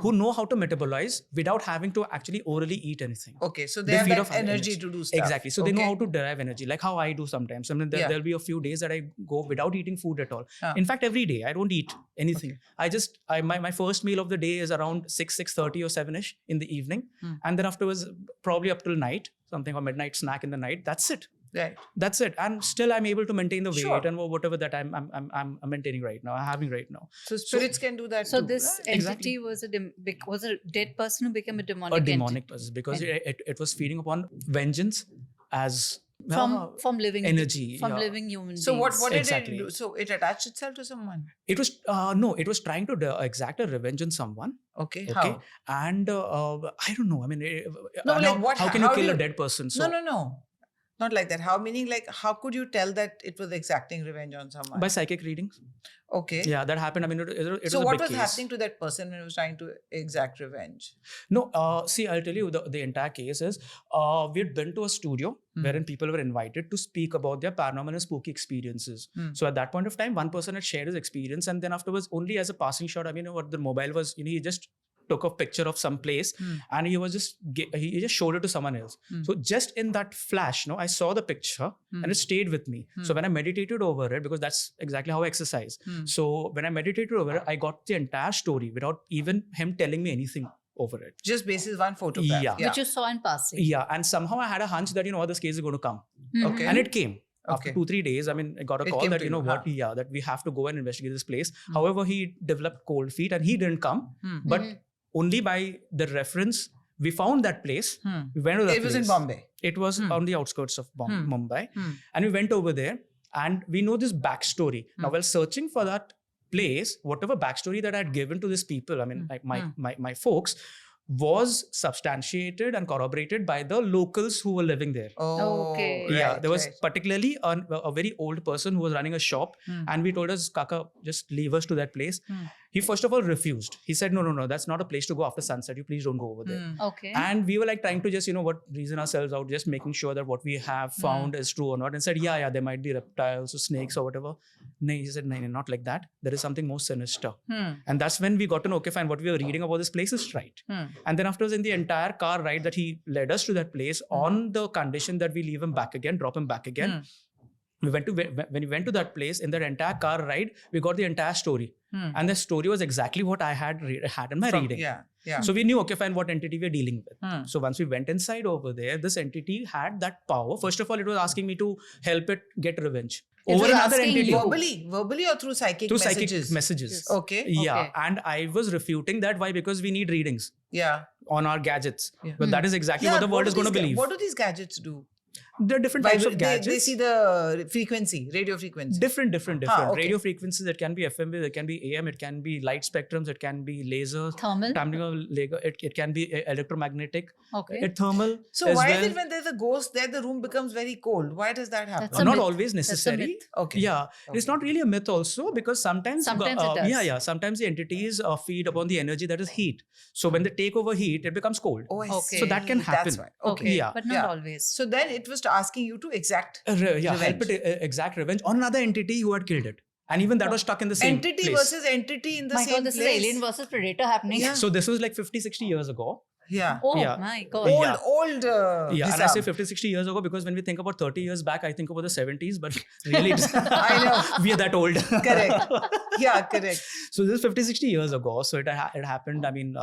Speaker 1: who know how to metabolize without having to actually orally eat anything.
Speaker 2: Okay, so they have
Speaker 1: feed
Speaker 2: that
Speaker 1: off
Speaker 2: energy to do stuff.
Speaker 1: Exactly. So they know how to derive energy, like how I do sometimes. There'll be a few days that I go without eating food at all. In fact, every day I don't eat anything. Okay. My first meal of the day is around 6:30 or 7ish in the evening, and then afterwards probably up till night, something or midnight snack in the night. That's it.
Speaker 2: Right.
Speaker 1: That's it. And still I'm able to maintain the weight and whatever that I'm maintaining right now, I'm having right now.
Speaker 2: So spirits can do that
Speaker 3: So
Speaker 2: too.
Speaker 3: this entity was a dead person who became a demonic
Speaker 1: A demonic person, because it was feeding upon vengeance as
Speaker 3: from living
Speaker 1: energy.
Speaker 3: From living human
Speaker 2: So
Speaker 3: beings.
Speaker 2: what did
Speaker 1: Exactly.
Speaker 2: it do? So it attached itself to someone?
Speaker 1: It was it was trying to exact a revenge on someone.
Speaker 2: Okay.
Speaker 1: Okay.
Speaker 2: How?
Speaker 1: And I don't know. How can you
Speaker 2: how
Speaker 1: kill
Speaker 2: do
Speaker 1: a dead person? So
Speaker 2: No. Not like that. How could you tell that it was exacting revenge on someone?
Speaker 1: by psychic readings.
Speaker 2: Okay.
Speaker 1: Yeah, that happened. It was
Speaker 2: So
Speaker 1: a
Speaker 2: what
Speaker 1: big
Speaker 2: was
Speaker 1: case.
Speaker 2: happening to that person when he was trying to exact revenge?
Speaker 1: No, see, I'll tell you the entire case is we'd been to a studio wherein people were invited to speak about their paranormal and spooky experiences. So at that point of time, one person had shared his experience, and then afterwards, only as a passing shot, what the mobile was, he just took a picture of some place and he just showed it to someone else. So just in that flash, I saw the picture and it stayed with me. So when I meditated over it, because that's exactly how I exercise. So when I meditated over it, I got the entire story without even him telling me anything over it.
Speaker 2: Just basis one photograph.
Speaker 1: Yeah.
Speaker 3: Which you saw in passing.
Speaker 1: Yeah. And somehow I had a hunch that, this case is going to come.
Speaker 2: Okay.
Speaker 1: And it came.
Speaker 2: Okay.
Speaker 1: After 2-3 days, I got a
Speaker 2: It
Speaker 1: call
Speaker 2: came
Speaker 1: that,
Speaker 2: to you,
Speaker 1: that we have to go and investigate this place. However, he developed cold feet and he didn't come. But only by the reference, we found that place. We went to that
Speaker 2: It was in
Speaker 1: place.
Speaker 2: Bombay.
Speaker 1: It was on the outskirts of Mumbai.
Speaker 2: Hmm.
Speaker 1: And we went over there and we know this backstory. Now, while searching for that place, whatever backstory that I had given to these people, I mean, like my folks, was substantiated and corroborated by the locals who were living there.
Speaker 2: Oh,
Speaker 3: Okay.
Speaker 1: Yeah,
Speaker 2: right,
Speaker 1: there was
Speaker 2: right.
Speaker 1: particularly a very old person who was running a shop, and we told us, Kaka, just leave us to that place. He first of all refused. He said, no, that's not a place to go after sunset. You please don't go over there.
Speaker 3: Okay.
Speaker 1: And we were like trying to just, reason ourselves out, just making sure that what we have found is true or not. And said, yeah, there might be reptiles or snakes or whatever. No, he said, no, not like that. There is something more sinister. And that's when we got to know, okay, fine, what we were reading about this place is right. And then afterwards, in the entire car ride that he led us to that place on the condition that we leave him back again, drop him back again. When we went to that place, in that entire car ride, we got the entire story. And the story was exactly what I had in my reading.
Speaker 2: Yeah.
Speaker 1: So we knew, okay, fine, what entity we're dealing with. So once we went inside over there, this entity had that power. First of all, it was asking me to help it get revenge.
Speaker 3: It
Speaker 1: Over
Speaker 3: was
Speaker 1: another
Speaker 3: asking
Speaker 1: entity.
Speaker 3: you.
Speaker 2: Verbally or through psychic
Speaker 1: Through
Speaker 2: messages?
Speaker 1: psychic messages.
Speaker 3: Yes.
Speaker 2: Okay.
Speaker 1: Yeah.
Speaker 3: Okay.
Speaker 1: And I was refuting that. Why? Because we need readings
Speaker 2: Yeah.
Speaker 1: on our gadgets.
Speaker 2: Yeah.
Speaker 1: But that is exactly
Speaker 2: Yeah,
Speaker 1: what the world
Speaker 2: do
Speaker 1: is going to
Speaker 2: these
Speaker 1: believe.
Speaker 2: What do these gadgets do?
Speaker 1: There are different types of gadgets.
Speaker 2: They see the frequency, radio frequency.
Speaker 1: Different.
Speaker 2: okay.
Speaker 1: Radio frequencies, it can be FM, it can be AM, it can be light spectrums, it can be lasers.
Speaker 3: Thermal.
Speaker 1: It can be electromagnetic.
Speaker 3: Okay.
Speaker 1: Thermal.
Speaker 2: So
Speaker 1: as
Speaker 2: why
Speaker 1: well.
Speaker 2: is it when there's a ghost there, the room becomes very cold? Why does that happen?
Speaker 3: That's a
Speaker 1: Not
Speaker 3: myth.
Speaker 1: always
Speaker 3: That's a
Speaker 1: necessary.
Speaker 3: myth.
Speaker 2: Okay.
Speaker 1: Yeah, it's not really a myth also, because sometimes
Speaker 3: Sometimes it does.
Speaker 1: Yeah. Sometimes the entities feed upon the energy that is heat. So when they take over heat, it becomes cold.
Speaker 2: Oh, I
Speaker 3: Okay.
Speaker 2: see.
Speaker 1: So that can happen.
Speaker 2: That's why.
Speaker 3: Okay.
Speaker 1: Yeah.
Speaker 3: But not
Speaker 2: Yeah.
Speaker 3: always.
Speaker 2: So then it was asking you to exact
Speaker 1: Help
Speaker 2: revenge.
Speaker 1: it exact revenge on another entity who had killed it, and even that was stuck in the same
Speaker 2: Entity
Speaker 1: place.
Speaker 2: versus entity in the
Speaker 3: My
Speaker 2: same
Speaker 3: God, this
Speaker 2: place.
Speaker 3: is Alien versus Predator happening.
Speaker 2: Yeah.
Speaker 1: So this was like 50-60 years ago.
Speaker 2: Yeah.
Speaker 3: Oh
Speaker 1: Yeah.
Speaker 3: my God.
Speaker 1: Yeah.
Speaker 2: Old.
Speaker 1: Yeah, and I say
Speaker 2: disarm.
Speaker 1: 50-60 years ago because when we think about 30 years back, I think about the 70s, but really
Speaker 2: I know.
Speaker 1: we are that old.
Speaker 2: Correct. Yeah, correct.
Speaker 1: So this is 50-60 years ago. So it happened, I mean,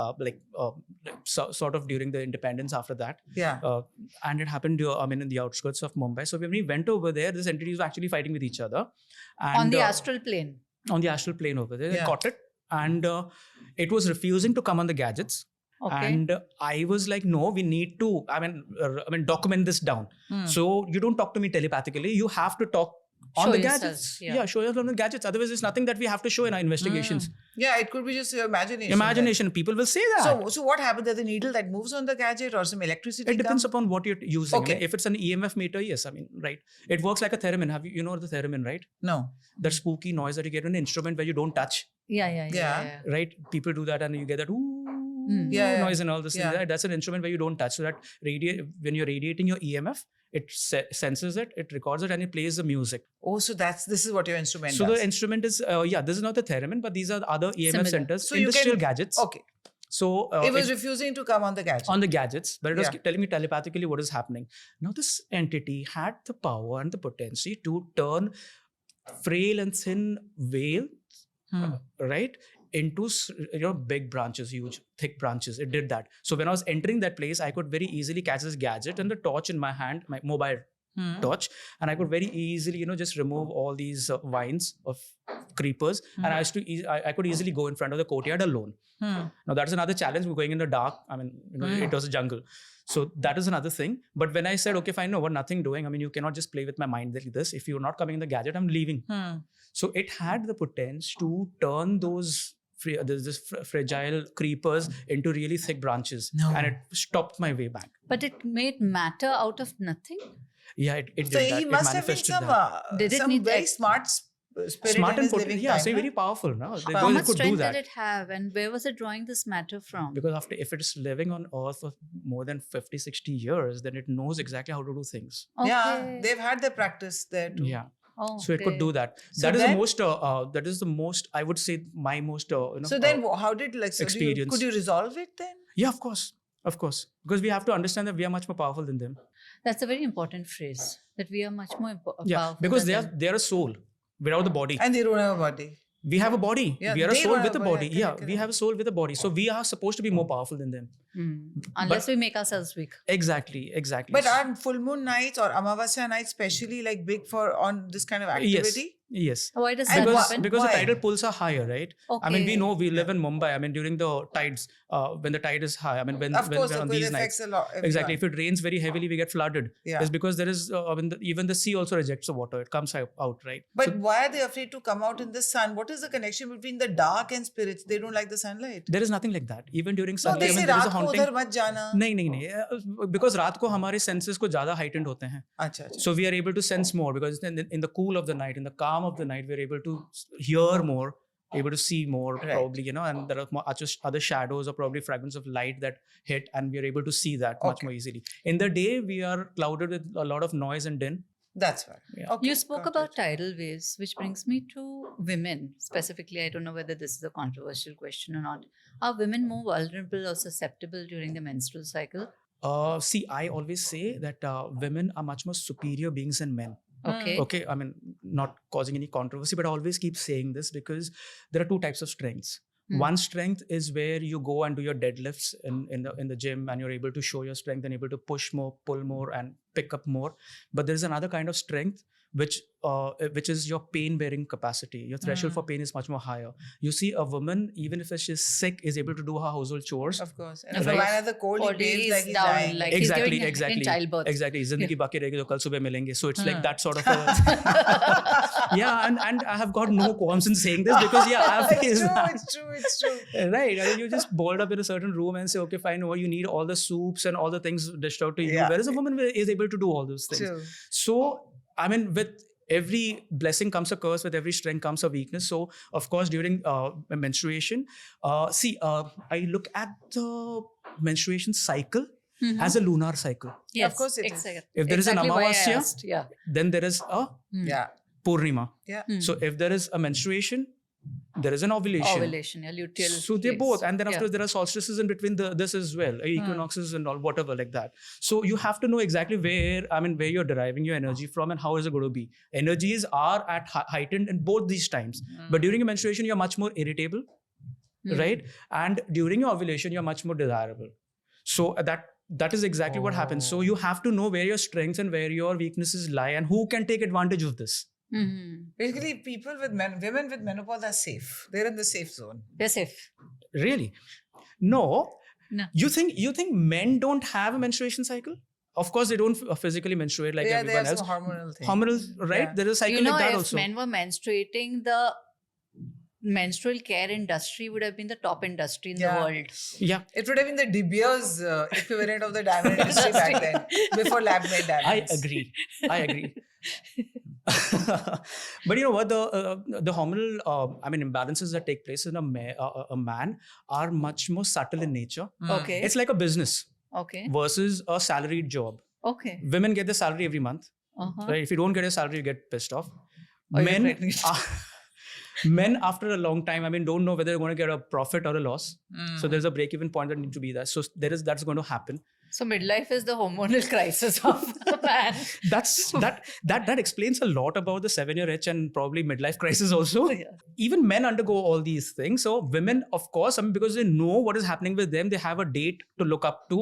Speaker 1: sort of during the independence after that.
Speaker 2: Yeah.
Speaker 1: And it happened, in the outskirts of Mumbai. So when we went over there, these entities were actually fighting with each other. And,
Speaker 3: On the astral plane.
Speaker 1: on the astral plane over there. They
Speaker 2: Yeah.
Speaker 1: caught it. And it was refusing to come on the gadgets.
Speaker 3: Okay.
Speaker 1: And I was like, no, we need to, document this down. So you don't talk to me telepathically. You have to talk on
Speaker 3: Show
Speaker 1: the
Speaker 3: yourself,
Speaker 1: gadgets.
Speaker 3: yeah.
Speaker 1: Show yourself on the gadgets. Otherwise, there's nothing that we have to show in our investigations.
Speaker 2: Yeah, it could be just your imagination.
Speaker 1: Imagination. People will say that.
Speaker 2: So what happens? There's a needle that moves on the gadget or some electricity
Speaker 1: It depends
Speaker 2: comes?
Speaker 1: upon what you're using.
Speaker 2: Okay.
Speaker 1: If it's an EMF meter, yes. Right. It works like a theremin. You know the theremin, right?
Speaker 2: No.
Speaker 1: That spooky noise that you get in an instrument where you don't touch.
Speaker 3: Yeah.
Speaker 1: Right? People do that and you get that
Speaker 2: Yeah.
Speaker 1: noise and all this.
Speaker 2: Yeah.
Speaker 1: That's an instrument where you don't touch. So that when you're radiating your EMF, it senses it, it records it, and it plays the music.
Speaker 2: Oh, so this is what your instrument
Speaker 1: So
Speaker 2: does.
Speaker 1: the instrument is, this is not the theremin, but these are the other EMF
Speaker 3: Similar.
Speaker 1: centers,
Speaker 2: So you
Speaker 1: industrial
Speaker 2: can-
Speaker 1: gadgets.
Speaker 2: Okay.
Speaker 1: So
Speaker 2: It was refusing to come on the gadget.
Speaker 1: on the gadgets, but it was
Speaker 2: Yeah.
Speaker 1: telling me telepathically what is happening. Now this entity had the power and the potency to turn frail and thin veil, right, into big branches, huge thick branches. It did that. So when I was entering that place, I could very easily catch this gadget and the torch in my hand, my mobile torch, and I could very easily just remove all these vines of creepers, and I could easily go in front of the courtyard alone. Now that's another challenge. We're going in the dark. It was a jungle. So that is another thing. But when I said, okay, fine, no, we're nothing doing. You cannot just play with my mind like this. If you're not coming in the gadget, I'm leaving. So it had the potential to turn those fragile creepers into really thick branches.
Speaker 2: No.
Speaker 1: And it stopped my way back.
Speaker 3: But it made matter out of nothing.
Speaker 1: Yeah, it did
Speaker 2: So
Speaker 1: that.
Speaker 2: he must have been
Speaker 3: Did it
Speaker 2: some
Speaker 3: need
Speaker 2: very
Speaker 3: ex-
Speaker 2: smart spirit
Speaker 1: smart
Speaker 2: in
Speaker 1: and
Speaker 2: his
Speaker 1: potent.
Speaker 2: living
Speaker 1: Yeah,
Speaker 2: time.
Speaker 1: so
Speaker 2: huh?
Speaker 1: very powerful. No?
Speaker 3: How
Speaker 1: Because
Speaker 3: much
Speaker 1: it could do
Speaker 3: strength
Speaker 1: that.
Speaker 3: did it have? And where was it drawing this matter from?
Speaker 1: Because if it's living on Earth for more than 50-60 years, then it knows exactly how to do things.
Speaker 2: Yeah, they've had their practice there too.
Speaker 1: Yeah.
Speaker 3: Oh,
Speaker 1: So it could do that.
Speaker 2: So
Speaker 1: That
Speaker 2: then-
Speaker 1: is the most, I would say, my most,
Speaker 2: So then how did
Speaker 1: experience.
Speaker 2: could you resolve it then?
Speaker 1: Yeah, of course. Because we have to understand that we are much more powerful than them.
Speaker 3: That's a very important phrase, that we are much more powerful.
Speaker 1: Yeah, because
Speaker 3: than them.
Speaker 1: they are a soul without the body.
Speaker 2: And they don't have a body.
Speaker 1: We have a body.
Speaker 2: Yeah,
Speaker 1: We are a
Speaker 2: they
Speaker 1: soul
Speaker 2: don't
Speaker 1: with a
Speaker 2: have a
Speaker 1: body.
Speaker 2: body.
Speaker 1: Yeah,
Speaker 2: Correct,
Speaker 1: we have a soul with a body. So we are supposed to be more powerful than them.
Speaker 3: Unless we make ourselves weak.
Speaker 1: Exactly.
Speaker 2: But are full moon nights or Amavasya nights specially big for on this kind of activity?
Speaker 1: Yes.
Speaker 3: Why does
Speaker 2: And
Speaker 3: that
Speaker 1: Because
Speaker 3: happen?
Speaker 1: because the
Speaker 2: Why?
Speaker 1: tidal pools are higher, right? I mean, we
Speaker 3: Okay.
Speaker 1: know we live in Mumbai. I mean, during the tides, when the tide is high, I mean,
Speaker 2: Of course,
Speaker 1: when
Speaker 2: of
Speaker 1: on
Speaker 2: course, it
Speaker 1: these
Speaker 2: affects
Speaker 1: nights,
Speaker 2: a lot.
Speaker 1: exactly.
Speaker 2: Everyone.
Speaker 1: If it rains very heavily, we get flooded.
Speaker 2: Yeah.
Speaker 1: It's because there is, I mean, even the sea also rejects the water. It comes out, right?
Speaker 2: But why are they afraid to come out in the sun? What is the connection between the dark and spirits? They don't like the sunlight.
Speaker 1: There is nothing like that. Even during
Speaker 2: No,
Speaker 1: sunlight,
Speaker 2: they
Speaker 1: I
Speaker 2: say
Speaker 1: mean, there is a
Speaker 2: रात को
Speaker 1: haunting.
Speaker 2: उधर मत जाना.
Speaker 1: नहीं, because रात को हमारे senses को ज़्यादा heightened होते हैं.
Speaker 2: अच्छा, अच्छा.
Speaker 1: So we are able to sense more because in the cool of the night, in the calm of the night, we are able to hear more, able to see more,
Speaker 2: Right.
Speaker 1: probably, and there are more other shadows or probably fragments of light that hit, and we are able to see that much
Speaker 2: Okay.
Speaker 1: more easily. In the day, we are clouded with a lot of noise and din.
Speaker 2: That's right.
Speaker 1: Yeah.
Speaker 2: Okay,
Speaker 3: You spoke
Speaker 2: got
Speaker 3: about
Speaker 2: it.
Speaker 3: tidal waves, which brings me to women specifically. I don't know whether this is a controversial question or not. Are women more vulnerable or susceptible during the menstrual cycle?
Speaker 1: See, I always say that women are much more superior beings than men.
Speaker 3: Okay.
Speaker 1: Okay, I mean, not causing any controversy, but I always keep saying this because there are two types of strengths. One strength is where you go and do your deadlifts in the gym, and you're able to show your strength and able to push more, pull more, and pick up more. But there is another kind of strength which is your pain-bearing capacity. Your threshold for pain is much more higher. You see, a woman, even if she's sick, is able to do her household chores.
Speaker 2: Of course. And if
Speaker 1: Right.
Speaker 2: a man has a cold, he
Speaker 3: Body
Speaker 2: behaves
Speaker 3: is
Speaker 2: like he's
Speaker 3: down,
Speaker 2: dying.
Speaker 3: like he's
Speaker 1: Exactly,
Speaker 3: giving
Speaker 1: exactly.
Speaker 3: in childbirth.
Speaker 1: Exactly. Zindagi baki rahegi to kal subah milenge. So it's like that sort of a yeah, and I have got no qualms in saying this because I've
Speaker 2: It's
Speaker 1: faced
Speaker 2: true,
Speaker 1: that.
Speaker 2: it's true, it's true.
Speaker 1: Right. I mean, you just boiled up in a certain room and say, okay, fine, you need all the soups and all the things dished out to you.
Speaker 2: Yeah.
Speaker 1: Whereas a woman is able to do all those things.
Speaker 2: True.
Speaker 1: So, I mean, with every blessing comes a curse, with every strength comes a weakness. So, of course, during menstruation, I look at the menstruation cycle as a lunar cycle.
Speaker 3: Yes,
Speaker 2: Of course it is.
Speaker 3: exactly.
Speaker 1: If there is an
Speaker 3: Exactly why I
Speaker 1: Amavasya,
Speaker 3: asked, yeah.
Speaker 1: then there is a
Speaker 2: Yeah.
Speaker 1: Purnima.
Speaker 2: Yeah.
Speaker 1: So, if there is a menstruation, there is an ovulation.
Speaker 3: Ovulation, yeah, luteal
Speaker 1: So they're
Speaker 3: phase.
Speaker 1: both, and then
Speaker 3: Yeah.
Speaker 1: after there are solstices in between this as well, equinoxes and all, whatever like that. So you have to know exactly where you're deriving your energy from and how is it going to be. Energies are at heightened in both these times, but during your menstruation you're much more irritable, right? And during your ovulation you're much more desirable. So that is exactly what happens. So you have to know where your strengths and where your weaknesses lie, and who can take advantage of this.
Speaker 2: Basically, women with menopause are safe. They're in the safe zone.
Speaker 3: They're safe.
Speaker 1: Really? No.
Speaker 3: No.
Speaker 1: You think men don't have a menstruation cycle? Of course, they don't physically menstruate like
Speaker 2: They
Speaker 1: everyone
Speaker 2: have
Speaker 1: else.
Speaker 2: some hormonal thing.
Speaker 1: Hormonal, right?
Speaker 2: Yeah.
Speaker 1: There is a cycle
Speaker 3: You know,
Speaker 1: like that
Speaker 3: if
Speaker 1: also.
Speaker 3: men were menstruating, the menstrual care industry would have been the top industry in
Speaker 2: Yeah.
Speaker 3: the world.
Speaker 1: Yeah,
Speaker 2: It would have been the De Beers equivalent of the diamond industry back then, before lab-made diamonds.
Speaker 1: I agree. But you know what? The hormonal imbalances that take place in a man are much more subtle in nature.
Speaker 3: Okay.
Speaker 1: It's like a business
Speaker 3: Okay.
Speaker 1: versus a salaried job.
Speaker 3: Okay.
Speaker 1: Women get their salary every month.
Speaker 3: Uh-huh.
Speaker 1: Right? If you don't get a salary, you get pissed off.
Speaker 2: Or you're
Speaker 1: Men,
Speaker 2: pregnant.
Speaker 1: men after a long time, don't know whether they're going to get a profit or a loss. So there's a break-even point that needs to be there. So that's going to happen.
Speaker 3: So midlife is the hormonal crisis of a man.
Speaker 1: That explains a lot about the 7-year itch and probably midlife crisis also.
Speaker 3: Yeah.
Speaker 1: Even men undergo all these things. So women, of course, because they know what is happening with them, they have a date to look up to,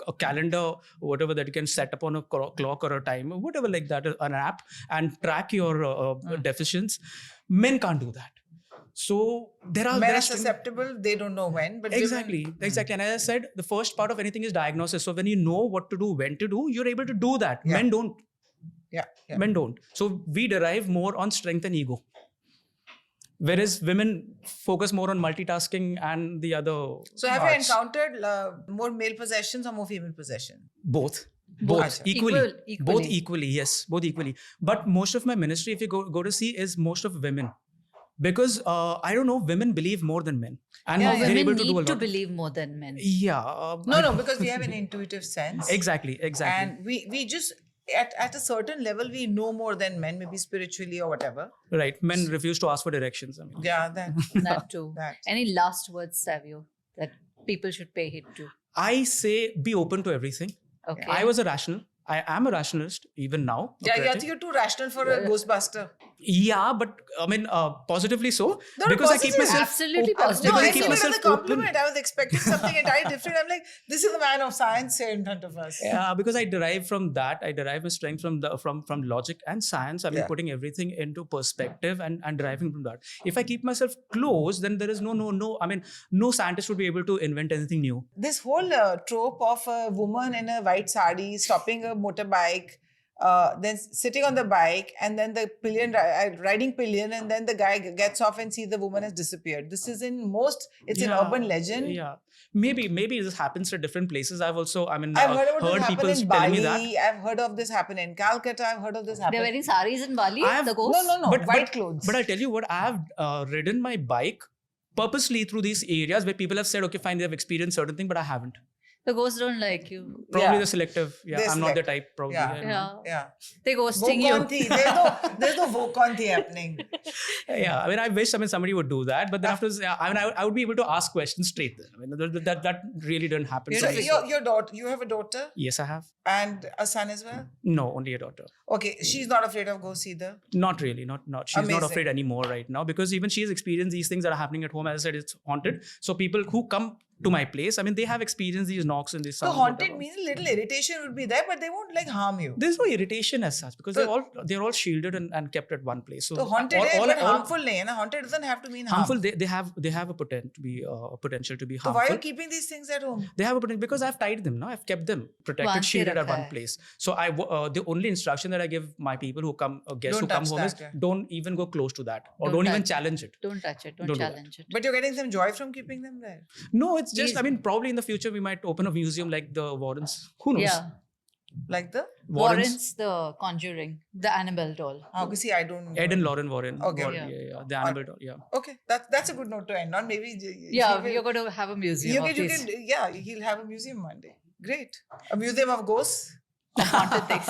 Speaker 1: a calendar, whatever that you can set up on a clock or a time, whatever like that, an app, and track your deficits. Men can't do that. So there are
Speaker 2: Men are susceptible, they don't know when. But
Speaker 1: Exactly. And as I said, the first part of anything is diagnosis. So when you know what to do, when to do, you're able to do that.
Speaker 2: Yeah.
Speaker 1: Men don't.
Speaker 2: Yeah.
Speaker 1: Men don't. So we derive more on strength and ego. Whereas women focus more on multitasking and the other
Speaker 2: So have you
Speaker 1: parts.
Speaker 2: encountered more male possessions or more female possession?
Speaker 1: Both.
Speaker 2: Both.
Speaker 1: Equally.
Speaker 3: Equally.
Speaker 1: Both equally. Yes. Both equally. But most of my ministry, if you go to see, is most of women. Because I don't know, women believe more than men. And
Speaker 2: Yeah,
Speaker 1: they're
Speaker 3: Women
Speaker 1: able to do a
Speaker 3: need to
Speaker 1: lot.
Speaker 3: believe more than men.
Speaker 1: Yeah.
Speaker 2: No, because we have an intuitive sense.
Speaker 1: Exactly.
Speaker 2: And we just, at a certain level, we know more than men, maybe spiritually or whatever.
Speaker 1: Right. Men refuse to ask for directions.
Speaker 2: Yeah, that.
Speaker 3: That too.
Speaker 2: That.
Speaker 3: Any last words, Savio, that people should pay heed to?
Speaker 1: I say be open to everything.
Speaker 3: Okay.
Speaker 1: I was a rational. I am a rationalist even now.
Speaker 2: Yeah,
Speaker 1: Okay.
Speaker 2: you're too rational for a Ghostbuster.
Speaker 1: Yeah, but I mean, positively so.
Speaker 2: Not
Speaker 1: Because I keep
Speaker 2: positive.
Speaker 1: myself
Speaker 3: Absolutely
Speaker 1: op-
Speaker 3: positive.
Speaker 2: No,
Speaker 1: because
Speaker 2: I
Speaker 1: I keep
Speaker 2: feel it as
Speaker 1: myself
Speaker 2: a compliment.
Speaker 1: open.
Speaker 2: I was expecting something entirely different. I'm like, this is the man of science here in front of us.
Speaker 1: Yeah, because I derive from that. I derive my strength from from logic and science. I mean,
Speaker 2: Yeah.
Speaker 1: putting everything into perspective and deriving from that. If I keep myself close, then there is no. I mean, no scientist would be able to invent anything new.
Speaker 2: This whole trope of a woman in a white sari stopping a motorbike, then sitting on the bike, and then the pillion riding pillion, and then the guy gets off and sees the woman has disappeared. This is in most. It's an urban legend.
Speaker 1: Yeah, maybe this happens at different places. I've also, I mean,
Speaker 2: I've heard about this happen
Speaker 1: people
Speaker 2: in
Speaker 1: telling me that.
Speaker 2: Bali. I've heard of this happen in Calcutta. I've heard of this happen.
Speaker 3: They're wearing saris in Bali,
Speaker 1: I have-
Speaker 3: the ghosts?
Speaker 2: No, white clothes.
Speaker 1: But I'll tell you what, I have ridden my bike purposely through these areas where people have said, okay, fine, they have experienced certain thing, but I haven't.
Speaker 3: The ghosts don't like you.
Speaker 1: Probably
Speaker 2: Yeah.
Speaker 1: they're selective. Yeah,
Speaker 2: They're
Speaker 1: I'm not the
Speaker 2: selective.
Speaker 1: type. Probably.
Speaker 2: Yeah.
Speaker 1: I don't know.
Speaker 3: Yeah.
Speaker 2: Yeah.
Speaker 3: They ghosting you.
Speaker 2: Vokanthi. There's no Vokanthi happening.
Speaker 1: Yeah, I mean, I wish somebody would do that, but then after, I mean, I would be able to ask questions straight then. I mean, that really didn't happen.
Speaker 2: So
Speaker 1: to me.
Speaker 2: your daughter, you have a daughter
Speaker 1: Yes, I have.
Speaker 2: and a son as well?
Speaker 1: No, only a daughter.
Speaker 2: Okay, she's not afraid of ghosts either.
Speaker 1: Not really. Not. She's not
Speaker 2: Amazing.
Speaker 1: afraid anymore right now because even she has experienced these things that are happening at home. As I said, it's haunted. So people who come to my place, I mean, they have experienced these knocks and these
Speaker 2: So
Speaker 1: sounds.
Speaker 2: haunted
Speaker 1: whatever.
Speaker 2: means a little irritation would be there, but they won't like harm you.
Speaker 1: There's no irritation as such because
Speaker 2: So-
Speaker 1: they're all shielded and kept at one place.
Speaker 2: So haunted is but harmful nahi hai na. Haunted doesn't have to mean
Speaker 1: harmful.
Speaker 2: harm.
Speaker 1: They have a potential to be
Speaker 2: So
Speaker 1: harmful.
Speaker 2: why are you keeping these things at home?
Speaker 1: They have a potential because I've tied them. I've kept them protected,
Speaker 3: Baandh ke
Speaker 1: shielded at
Speaker 3: rakha
Speaker 1: one
Speaker 3: hai.
Speaker 1: place. So the only instruction that I give my people who come, guests
Speaker 2: Don't
Speaker 1: who come
Speaker 2: touch
Speaker 1: home is
Speaker 2: that, yeah.
Speaker 1: don't even go close to that or
Speaker 3: Don't
Speaker 1: don't even
Speaker 3: touch.
Speaker 1: challenge it.
Speaker 3: Don't touch it. Don't
Speaker 1: Don't do that.
Speaker 3: challenge it.
Speaker 2: But you're getting some joy from keeping them there.
Speaker 1: No, it's just, I
Speaker 3: Easy.
Speaker 1: mean, probably in the future we might open a museum like the Warrens. Who knows?
Speaker 3: Yeah.
Speaker 2: Like the
Speaker 3: Warren's The Conjuring, the Annabelle doll.
Speaker 2: see, I don't.
Speaker 1: Ed and Lauren Warren.
Speaker 2: Okay.
Speaker 1: Warren, yeah. The Annabelle doll, yeah.
Speaker 2: Okay, that's a good note to end on. Maybe.
Speaker 3: Yeah,
Speaker 2: he will-
Speaker 3: you're going to have a museum
Speaker 2: You
Speaker 3: of
Speaker 2: can,
Speaker 3: these
Speaker 2: yeah, he'll have a museum one day. Great, a museum of ghosts.
Speaker 3: haunted things.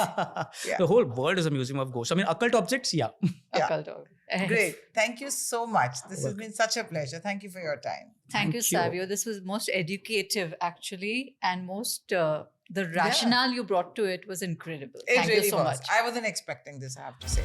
Speaker 2: Yeah.
Speaker 1: The whole world is a museum of ghosts. I mean, occult objects, yeah.
Speaker 2: Yeah.
Speaker 3: Occult dog.
Speaker 2: Great, thank you so much. This has been such a pleasure. Thank you for your time.
Speaker 3: Thank you,
Speaker 1: Thank you.
Speaker 3: Savio. This was most educative, actually, and most the rationale you brought to it was incredible.
Speaker 2: It
Speaker 3: Thank
Speaker 2: really
Speaker 3: you so
Speaker 2: was.
Speaker 3: much.
Speaker 2: I wasn't expecting this, I have to say.